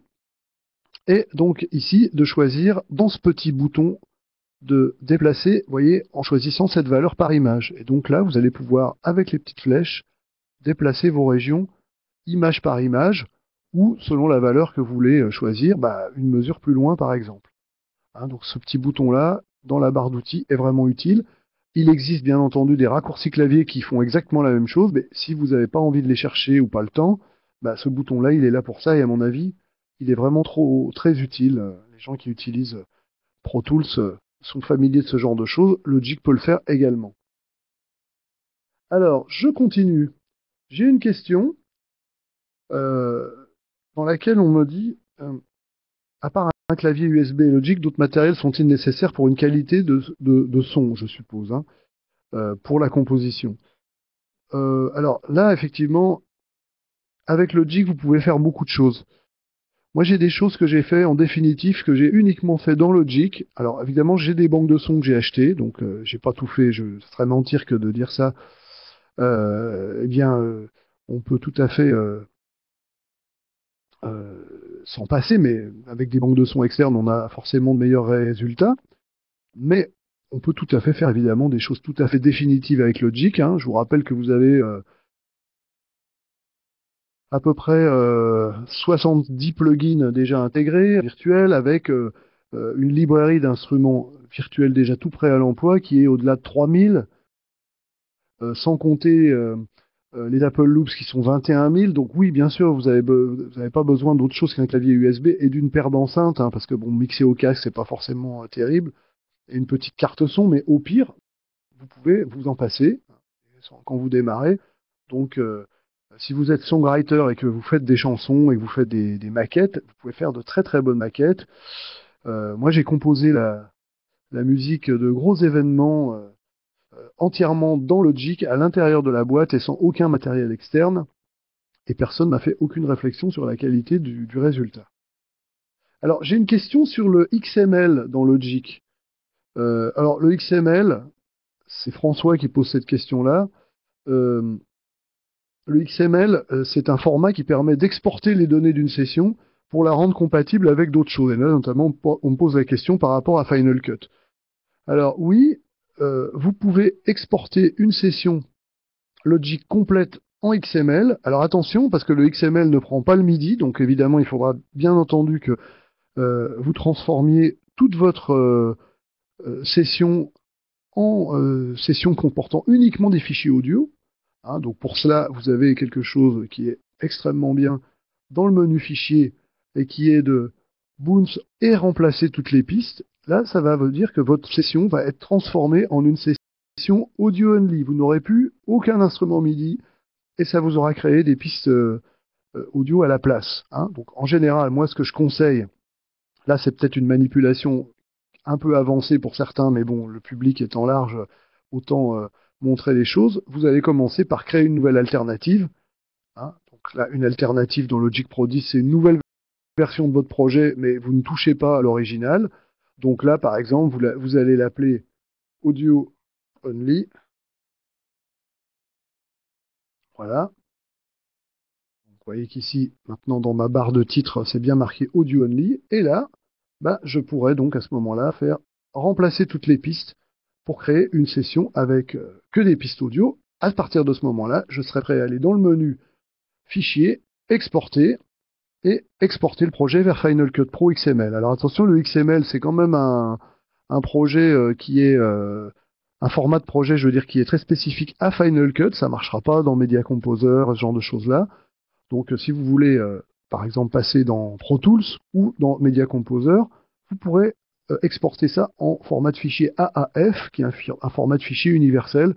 S1: et donc ici de choisir dans ce petit bouton de déplacer, vous voyez, en choisissant cette valeur par image. Et donc là, vous allez pouvoir, avec les petites flèches, déplacer vos régions image par image, ou selon la valeur que vous voulez choisir, bah, une mesure plus loin par exemple. Hein, donc ce petit bouton-là, dans la barre d'outils, est vraiment utile. Il existe bien entendu des raccourcis clavier qui font exactement la même chose, mais si vous n'avez pas envie de les chercher ou pas le temps, bah, ce bouton-là, il est là pour ça, et à mon avis, il est vraiment très utile. Les gens qui utilisent Pro Tools sont familiers de ce genre de choses. Logic peut le faire également. Alors, je continue. J'ai une question dans laquelle on me dit, à part un clavier USB et Logic, d'autres matériels sont-ils nécessaires pour une qualité de son, je suppose, hein, pour la composition? Alors là, effectivement, avec Logic, vous pouvez faire beaucoup de choses. Moi, j'ai des choses que j'ai fait en définitif, que j'ai uniquement fait dans Logic. Alors, évidemment, j'ai des banques de sons que j'ai achetées, donc j'ai pas tout fait. Ce serait mentir que de dire ça. Eh bien, on peut tout à fait s'en passer, mais avec des banques de sons externes, on a forcément de meilleurs résultats. Mais on peut tout à fait faire évidemment des choses tout à fait définitives avec Logic, hein. Je vous rappelle que vous avez à peu près 70 plugins déjà intégrés, virtuels, avec une librairie d'instruments virtuels déjà tout prêts à l'emploi qui est au-delà de 3000, sans compter les Apple Loops qui sont 21 000. Donc oui, bien sûr, vous avez pas besoin d'autre chose qu'un clavier USB et d'une paire d'enceintes, hein, parce que bon, mixer au casque, c'est pas forcément terrible, et une petite carte son, mais au pire, vous pouvez vous en passer quand vous démarrez. Donc, si vous êtes songwriter et que vous faites des chansons et que vous faites des maquettes, vous pouvez faire de très très bonnes maquettes. Moi, j'ai composé la musique de gros événements entièrement dans Logic, à l'intérieur de la boîte et sans aucun matériel externe. Et personne n'a fait aucune réflexion sur la qualité du résultat. Alors, j'ai une question sur le XML dans Logic. Alors, le XML, c'est François qui pose cette question-là. Le XML, c'est un format qui permet d'exporter les données d'une session pour la rendre compatible avec d'autres choses. Et là, notamment, on me pose la question par rapport à Final Cut. Alors oui, vous pouvez exporter une session Logic complète en XML. Alors attention, parce que le XML ne prend pas le MIDI, donc évidemment, il faudra bien entendu que vous transformiez toute votre session en session comportant uniquement des fichiers audio. Hein, donc pour cela, vous avez quelque chose qui est extrêmement bien dans le menu fichier et qui est de bounce et remplacer toutes les pistes. Là, ça va vous dire que votre session va être transformée en une session audio only. Vous n'aurez plus aucun instrument MIDI et ça vous aura créé des pistes audio à la place. Hein. Donc en général, moi, ce que je conseille, là, c'est peut-être une manipulation un peu avancée pour certains, mais bon, le public étant large, autant montrer les choses. Vous allez commencer par créer une nouvelle alternative. Hein. Donc là, une alternative dans Logic Pro 10, c'est une nouvelle version de votre projet, mais vous ne touchez pas à l'original. Donc là, par exemple, vous allez l'appeler Audio Only. Voilà. Vous voyez qu'ici, maintenant, dans ma barre de titre, c'est bien marqué Audio Only. Et là, bah, je pourrais donc à ce moment-là faire remplacer toutes les pistes pour créer une session avec que des pistes audio. À partir de ce moment-là, je serai prêt à aller dans le menu Fichier, Exporter, et exporter le projet vers Final Cut Pro XML. Alors attention, le XML, c'est quand même un projet qui est un format de projet, je veux dire, qui est très spécifique à Final Cut. Ça ne marchera pas dans Media Composer, ce genre de choses-là. Donc si vous voulez, par exemple, passer dans Pro Tools ou dans Media Composer, vous pourrez exporter ça en format de fichier AAF, qui est un format de fichier universel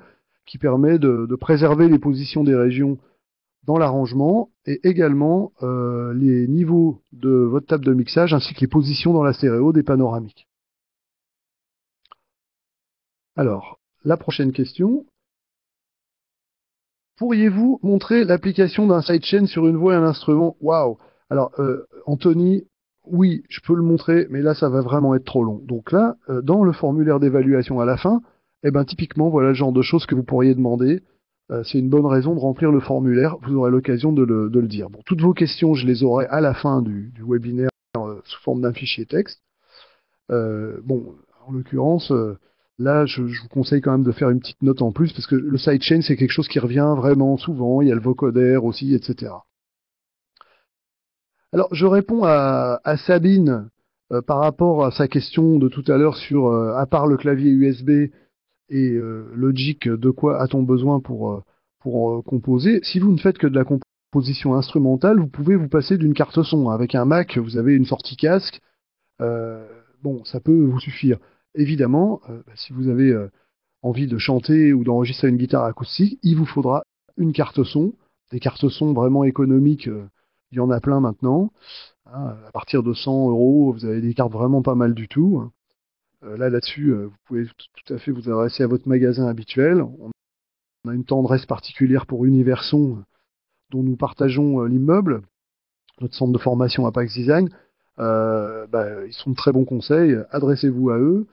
S1: qui permet de préserver les positions des régions dans l'arrangement et également les niveaux de votre table de mixage ainsi que les positions dans la stéréo des panoramiques. Alors, la prochaine question. Pourriez-vous montrer l'application d'un sidechain sur une voix et un instrument? Waouh! Alors, Anthony, oui, je peux le montrer, mais là, ça va vraiment être trop long. Donc là, dans le formulaire d'évaluation à la fin, eh ben, typiquement, voilà le genre de choses que vous pourriez demander. C'est une bonne raison de remplir le formulaire. Vous aurez l'occasion de le dire. Bon, toutes vos questions, je les aurai à la fin du webinaire sous forme d'un fichier texte. Bon, en l'occurrence, là, je vous conseille quand même de faire une petite note en plus, parce que le sidechain, c'est quelque chose qui revient vraiment souvent. Il y a le vocoder aussi, etc. Alors, je réponds à Sabine par rapport à sa question de tout à l'heure sur, à part le clavier USB et Logic, de quoi a-t-on besoin pour composer? Si vous ne faites que de la composition instrumentale, vous pouvez vous passer d'une carte son. Avec un Mac, vous avez une sortie casque. Bon, ça peut vous suffire. Évidemment, si vous avez envie de chanter ou d'enregistrer une guitare acoustique, il vous faudra une carte son. Des cartes son vraiment économiques, il y en a plein maintenant. Hein, à partir de 100 euros, vous avez des cartes vraiment pas mal du tout. Là-dessus, vous pouvez tout à fait vous adresser à votre magasin habituel. On a une tendresse particulière pour Universon, dont nous partageons l'immeuble, notre centre de formation à Pax Design. Ils sont de très bons conseils, adressez-vous à eux.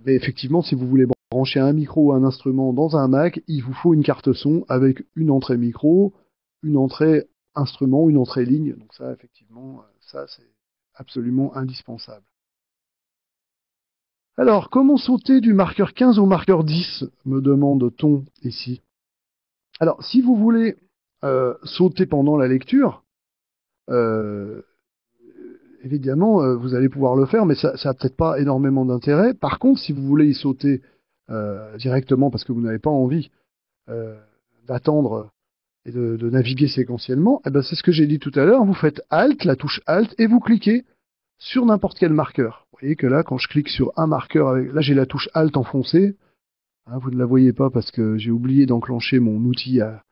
S1: Mais effectivement, si vous voulez brancher un micro ou un instrument dans un Mac, il vous faut une carte son avec une entrée micro, une entrée instrument, une entrée ligne. Donc ça, effectivement, ça c'est absolument indispensable. Alors, comment sauter du marqueur 15 au marqueur 10, me demande-t-on ici. Alors, si vous voulez sauter pendant la lecture, évidemment, vous allez pouvoir le faire, mais ça n'a peut-être pas énormément d'intérêt. Par contre, si vous voulez y sauter directement parce que vous n'avez pas envie d'attendre et de naviguer séquentiellement, eh ben, c'est ce que j'ai dit tout à l'heure. Vous faites Alt, la touche Alt, et vous cliquez sur n'importe quel marqueur. Vous voyez que là, quand je clique sur un marqueur, là j'ai la touche Alt enfoncée. Hein, vous ne la voyez pas parce que j'ai oublié d'enclencher mon outil à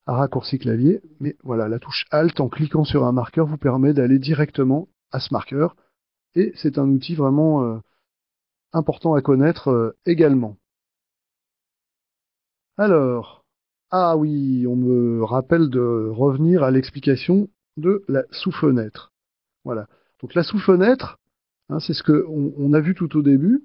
S1: raccourci clavier. Mais voilà, la touche Alt en cliquant sur un marqueur vous permet d'aller directement à ce marqueur. Et c'est un outil vraiment important à connaître également. Alors, ah oui, on me rappelle de revenir à l'explication de la sous-fenêtre. Voilà. Donc la sous-fenêtre, hein, c'est ce qu'on a vu tout au début.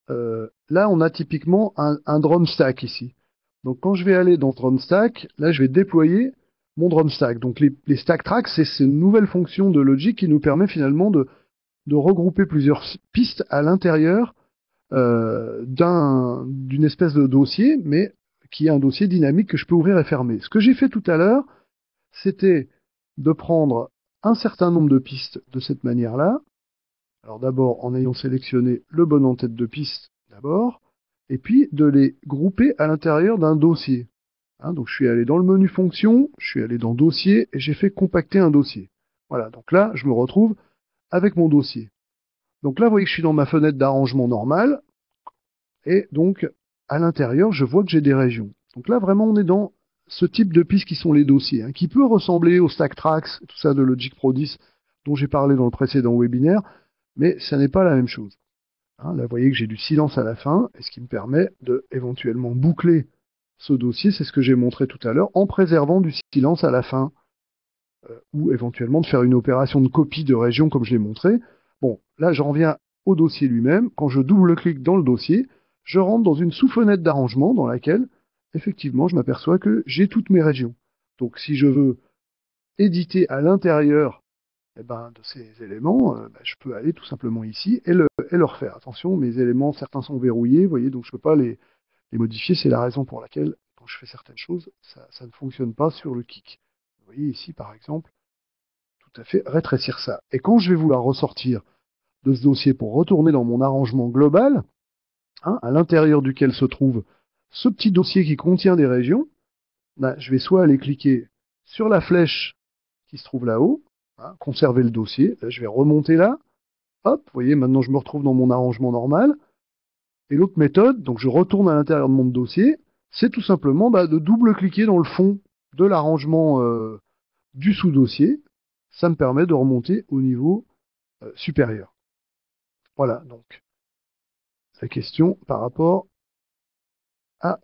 S1: Là, on a typiquement un drum stack ici. Donc quand je vais aller dans drum stack, là, je vais déployer mon drum stack. Donc les stack tracks, c'est une nouvelle fonction de Logic qui nous permet finalement de regrouper plusieurs pistes à l'intérieur d'une espèce de dossier, mais qu'il y ait un dossier dynamique que je peux ouvrir et fermer. Ce que j'ai fait tout à l'heure, c'était de prendre un certain nombre de pistes de cette manière-là. Alors d'abord, en ayant sélectionné le bon en-tête de piste d'abord, et puis de les grouper à l'intérieur d'un dossier. Hein, donc je suis allé dans le menu fonction, je suis allé dans dossier, et j'ai fait compacter un dossier. Voilà, donc là, je me retrouve avec mon dossier. Donc là, vous voyez que je suis dans ma fenêtre d'arrangement normale, et donc à l'intérieur, je vois que j'ai des régions. Donc là, vraiment, on est dans ce type de pistes qui sont les dossiers, hein, qui peut ressembler au Stack Tracks, tout ça de Logic Pro 10, dont j'ai parlé dans le précédent webinaire, mais ça n'est pas la même chose. Hein, là, vous voyez que j'ai du silence à la fin, et ce qui me permet de éventuellement boucler ce dossier, c'est ce que j'ai montré tout à l'heure, en préservant du silence à la fin, ou éventuellement de faire une opération de copie de région comme je l'ai montré. Bon, là, j'en reviens au dossier lui-même. Quand je double-clique dans le dossier, je rentre dans une sous-fenêtre d'arrangement dans laquelle, effectivement, je m'aperçois que j'ai toutes mes régions. Donc, si je veux éditer à l'intérieur de ces éléments, je peux aller tout simplement ici et le refaire. Attention, mes éléments, certains sont verrouillés, vous voyez, donc je ne peux pas les modifier. C'est la raison pour laquelle, quand je fais certaines choses, ça ne fonctionne pas sur le kick. Vous voyez ici, par exemple, tout à fait rétrécir ça. Et quand je vais vouloir ressortir de ce dossier pour retourner dans mon arrangement global, hein, à l'intérieur duquel se trouve ce petit dossier qui contient des régions, je vais soit aller cliquer sur la flèche qui se trouve là-haut, hein, conserver le dossier, là, je vais remonter là, hop, vous voyez, maintenant je me retrouve dans mon arrangement normal, et l'autre méthode, donc je retourne à l'intérieur de mon dossier, c'est tout simplement de double-cliquer dans le fond de l'arrangement du sous-dossier, ça me permet de remonter au niveau supérieur. Voilà, donc, la question par rapport à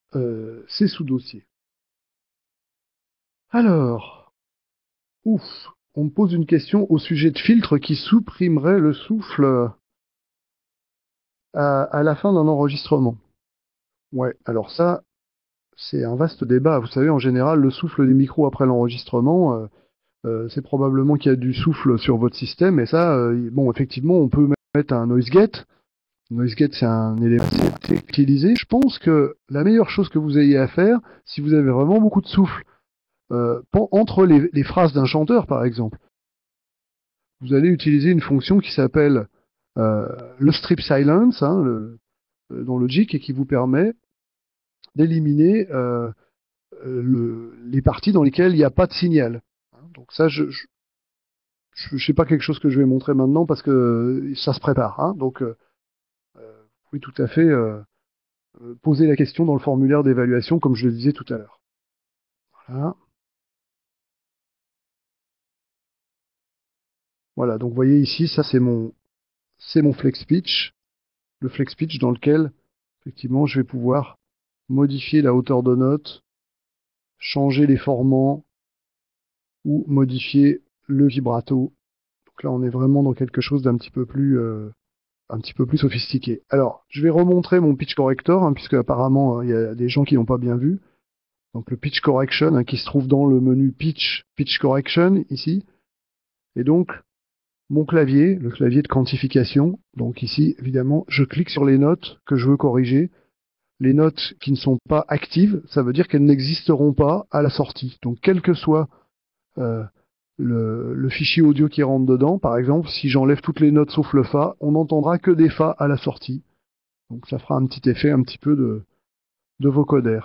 S1: ces sous-dossiers. Alors, on me pose une question au sujet de filtres qui supprimeraient le souffle à la fin d'un enregistrement. Ouais, alors ça, c'est un vaste débat. Vous savez, en général, le souffle des micros après l'enregistrement, c'est probablement qu'il y a du souffle sur votre système, et ça, bon, effectivement, on peut mettre un noise gate. Noise gate, c'est un élément assez utilisé. Je pense que la meilleure chose que vous ayez à faire, si vous avez vraiment beaucoup de souffle, entre les phrases d'un chanteur, par exemple, vous allez utiliser une fonction qui s'appelle le strip silence, hein, dans Logic, et qui vous permet d'éliminer les parties dans lesquelles il n'y a pas de signal. Donc ça, je sais pas quelque chose que je vais montrer maintenant parce que ça se prépare. Hein. Donc, vous pouvez tout à fait poser la question dans le formulaire d'évaluation, comme je le disais tout à l'heure. Voilà. Voilà, donc vous voyez ici, ça c'est mon flex pitch, le flex pitch dans lequel, effectivement, je vais pouvoir modifier la hauteur de note, changer les formants ou modifier le vibrato. Donc là, on est vraiment dans quelque chose d'un petit peu plus sophistiqué. Alors, je vais remontrer mon pitch corrector, hein, puisque apparemment, il y a des gens qui n'ont pas bien vu. Donc le pitch correction, hein, qui se trouve dans le menu pitch correction, ici. Et donc, mon clavier, le clavier de quantification. Donc ici, évidemment, je clique sur les notes que je veux corriger. Les notes qui ne sont pas actives, ça veut dire qu'elles n'existeront pas à la sortie. Donc, quel que soit le fichier audio qui rentre dedans, par exemple, si j'enlève toutes les notes sauf le Fa, on n'entendra que des Fa à la sortie. Donc ça fera un petit effet un petit peu de vocoder.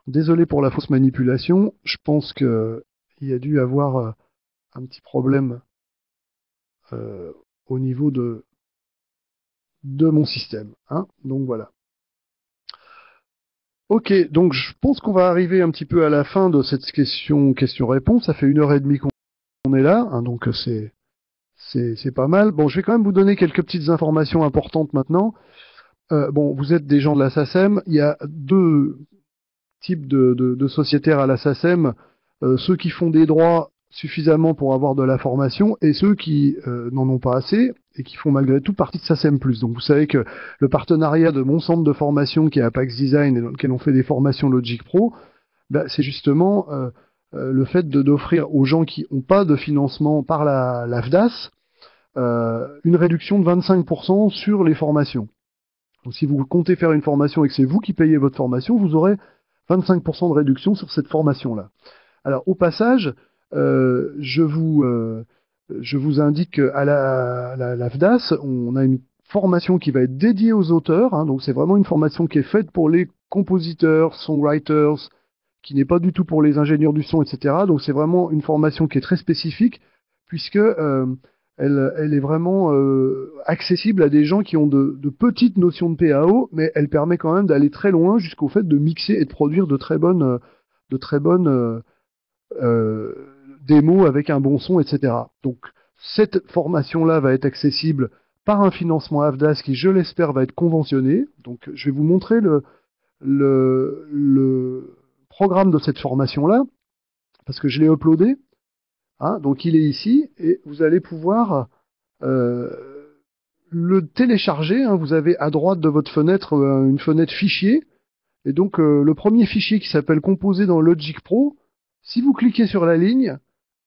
S1: Désolé pour la fausse manipulation, je pense qu'il y a dû avoir un petit problème au niveau de mon système. Hein. Donc voilà. Ok, donc je pense qu'on va arriver un petit peu à la fin de cette question-réponse. Ça fait 1h30 qu'on est là, hein, donc c'est pas mal. Bon, je vais quand même vous donner quelques petites informations importantes maintenant. Bon, vous êtes des gens de la SACEM. Il y a deux types de sociétaires à la SACEM. Ceux qui font des droits suffisamment pour avoir de la formation et ceux qui n'en ont pas assez et qui font malgré tout partie de SACEM+. Donc vous savez que le partenariat de mon centre de formation qui est Apax Design et dans lequel on fait des formations Logic Pro, c'est justement le fait d'offrir aux gens qui n'ont pas de financement par la FDAS une réduction de 25% sur les formations. Donc si vous comptez faire une formation et que c'est vous qui payez votre formation, vous aurez 25% de réduction sur cette formation-là. Alors, au passage, je vous indique qu'à la FDAS, on a une formation qui va être dédiée aux auteurs. Hein, donc, c'est vraiment une formation qui est faite pour les compositeurs, songwriters, qui n'est pas du tout pour les ingénieurs du son, etc. Donc, c'est vraiment une formation qui est très spécifique, puisque elle est vraiment accessible à des gens qui ont de petites notions de PAO, mais elle permet quand même d'aller très loin jusqu'au fait de mixer et de produire de très bonnes euh, démos avec un bon son, etc. Donc, cette formation-là va être accessible par un financement AFDAS qui, je l'espère, va être conventionné. Donc, je vais vous montrer le programme de cette formation-là, parce que je l'ai uploadé. Hein, donc, il est ici, et vous allez pouvoir euh, le télécharger. Hein. Vous avez à droite de votre fenêtre une fenêtre fichier, et donc le premier fichier qui s'appelle Composé dans Logic Pro, si vous cliquez sur la ligne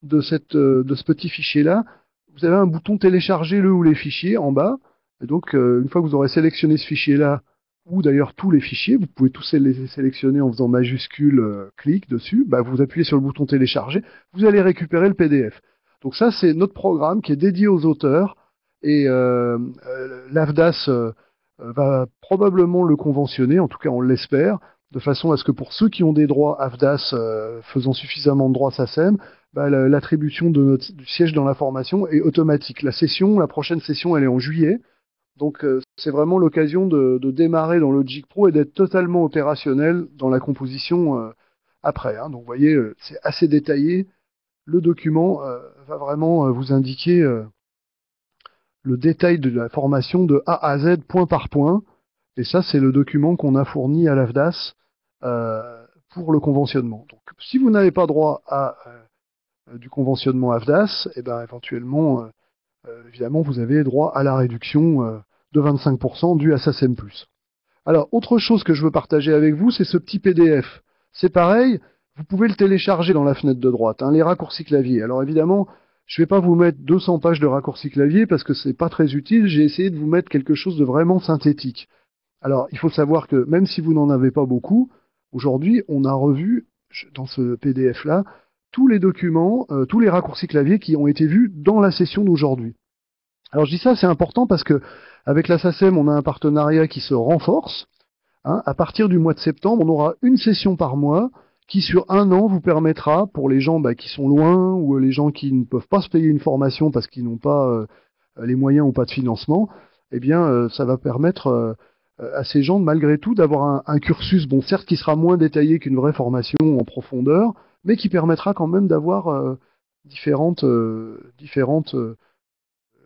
S1: de ce petit fichier-là, vous avez un bouton télécharger le ou les fichiers en bas. Et donc, une fois que vous aurez sélectionné ce fichier-là, ou d'ailleurs tous les fichiers, vous pouvez tous les sélectionner en faisant majuscule, clic dessus, bah, vous appuyez sur le bouton télécharger, vous allez récupérer le PDF. Donc ça, c'est notre programme qui est dédié aux auteurs, et l'AFDAS va probablement le conventionner, en tout cas on l'espère, de façon à ce que pour ceux qui ont des droits AFDAS faisant suffisamment de droits SACEM, bah, l'attribution du siège dans la formation est automatique. La prochaine session, elle est en juillet. Donc c'est vraiment l'occasion de démarrer dans Logic Pro et d'être totalement opérationnel dans la composition après. Hein. Donc vous voyez, c'est assez détaillé. Le document va vraiment vous indiquer le détail de la formation de A à Z, point par point. Et ça, c'est le document qu'on a fourni à l'AFDAS pour le conventionnement. Donc si vous n'avez pas droit à du conventionnement AFDAS, et ben, éventuellement, évidemment, vous avez droit à la réduction de 25% due à SACEM+. Alors, autre chose que je veux partager avec vous, c'est ce petit PDF. C'est pareil, vous pouvez le télécharger dans la fenêtre de droite, hein, les raccourcis clavier. Alors évidemment, je ne vais pas vous mettre 200 pages de raccourcis clavier parce que c'est pas très utile. J'ai essayé de vous mettre quelque chose de vraiment synthétique. Alors, il faut savoir que même si vous n'en avez pas beaucoup, aujourd'hui, on a revu dans ce PDF-là tous les documents, tous les raccourcis clavier qui ont été vus dans la session d'aujourd'hui. Alors je dis ça, c'est important parce que avec la SACEM, on a un partenariat qui se renforce. Hein. À partir du mois de septembre, on aura une session par mois qui, sur un an, vous permettra, pour les gens qui sont loin ou les gens qui ne peuvent pas se payer une formation parce qu'ils n'ont pas les moyens ou pas de financement, eh bien, ça va permettre à ces gens, malgré tout, d'avoir un cursus, bon, certes, qui sera moins détaillé qu'une vraie formation en profondeur, mais qui permettra quand même d'avoir différentes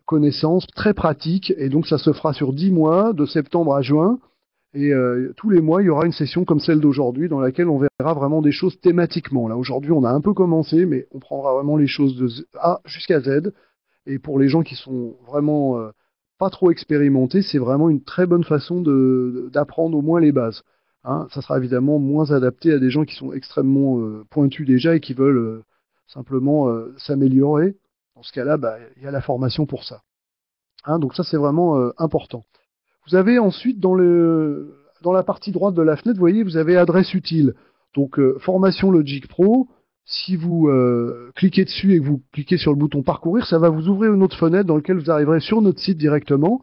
S1: connaissances très pratiques. Et donc, ça se fera sur 10 mois, de septembre à juin. Et tous les mois, il y aura une session comme celle d'aujourd'hui dans laquelle on verra vraiment des choses thématiquement. Là, aujourd'hui, on a un peu commencé, mais on prendra vraiment les choses de A jusqu'à Z. Et pour les gens qui sont vraiment pas trop expérimentés, c'est vraiment une très bonne façon d'apprendre au moins les bases. Hein, ça sera évidemment moins adapté à des gens qui sont extrêmement pointus déjà et qui veulent simplement s'améliorer. Dans ce cas-là, bah, il y a la formation pour ça. Hein, donc ça, c'est vraiment important. Vous avez ensuite dans la partie droite de la fenêtre, vous voyez, vous avez adresse utile. Donc formation Logic Pro. Si vous cliquez dessus et que vous cliquez sur le bouton parcourir, ça va vous ouvrir une autre fenêtre dans laquelle vous arriverez sur notre site directement.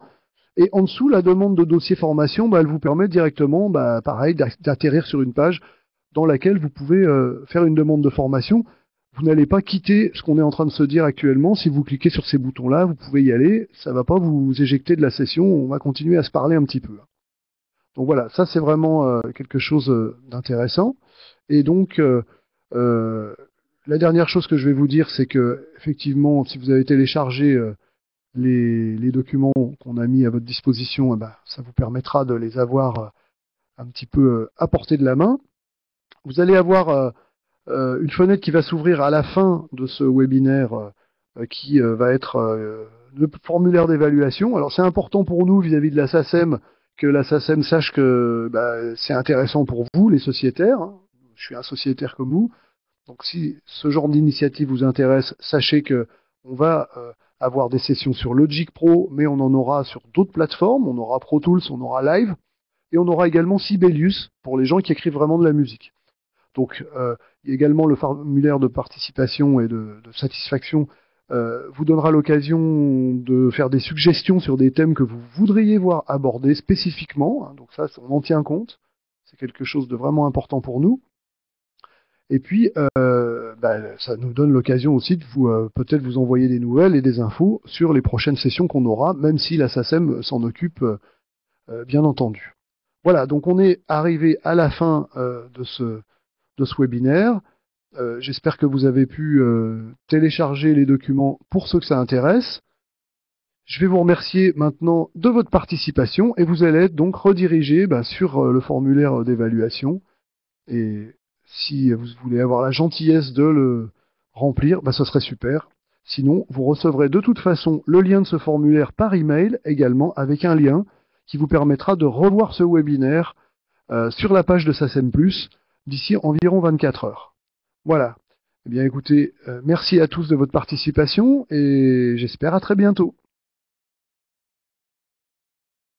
S1: Et en dessous, la demande de dossier formation, bah, elle vous permet directement, bah, pareil, d'atterrir sur une page dans laquelle vous pouvez faire une demande de formation. Vous n'allez pas quitter ce qu'on est en train de se dire actuellement. Si vous cliquez sur ces boutons-là, vous pouvez y aller. Ça ne va pas vous éjecter de la session. On va continuer à se parler un petit peu. Donc voilà, ça c'est vraiment quelque chose d'intéressant. Et donc, la dernière chose que je vais vous dire, c'est que effectivement, si vous avez téléchargé les documents qu'on a mis à votre disposition, bah, ça vous permettra de les avoir un petit peu à portée de la main. Vous allez avoir une fenêtre qui va s'ouvrir à la fin de ce webinaire qui va être le formulaire d'évaluation. Alors c'est important pour nous vis-à-vis de la SACEM que la SACEM sache que bah, c'est intéressant pour vous, les sociétaires. Hein. Je suis un sociétaire comme vous. Donc si ce genre d'initiative vous intéresse, sachez que on va avoir des sessions sur Logic Pro, mais on en aura sur d'autres plateformes. On aura Pro Tools, on aura Live, et on aura également Sibelius pour les gens qui écrivent vraiment de la musique. Donc, il y a également le formulaire de participation et de satisfaction vous donnera l'occasion de faire des suggestions sur des thèmes que vous voudriez voir abordés spécifiquement, hein. Donc ça, on en tient compte. C'est quelque chose de vraiment important pour nous. Et puis, ça nous donne l'occasion aussi de vous peut-être vous envoyer des nouvelles et des infos sur les prochaines sessions qu'on aura, même si la SACEM s'en occupe, bien entendu. Voilà, donc on est arrivé à la fin de ce webinaire. J'espère que vous avez pu télécharger les documents pour ceux que ça intéresse. Je vais vous remercier maintenant de votre participation et vous allez être donc redirigé sur le formulaire d'évaluation. Et si vous voulez avoir la gentillesse de le remplir, ce serait super. Sinon, vous recevrez de toute façon le lien de ce formulaire par email également avec un lien qui vous permettra de revoir ce webinaire sur la page de SACEM+, d'ici environ 24 heures. Voilà. Eh bien écoutez, merci à tous de votre participation et j'espère à très bientôt.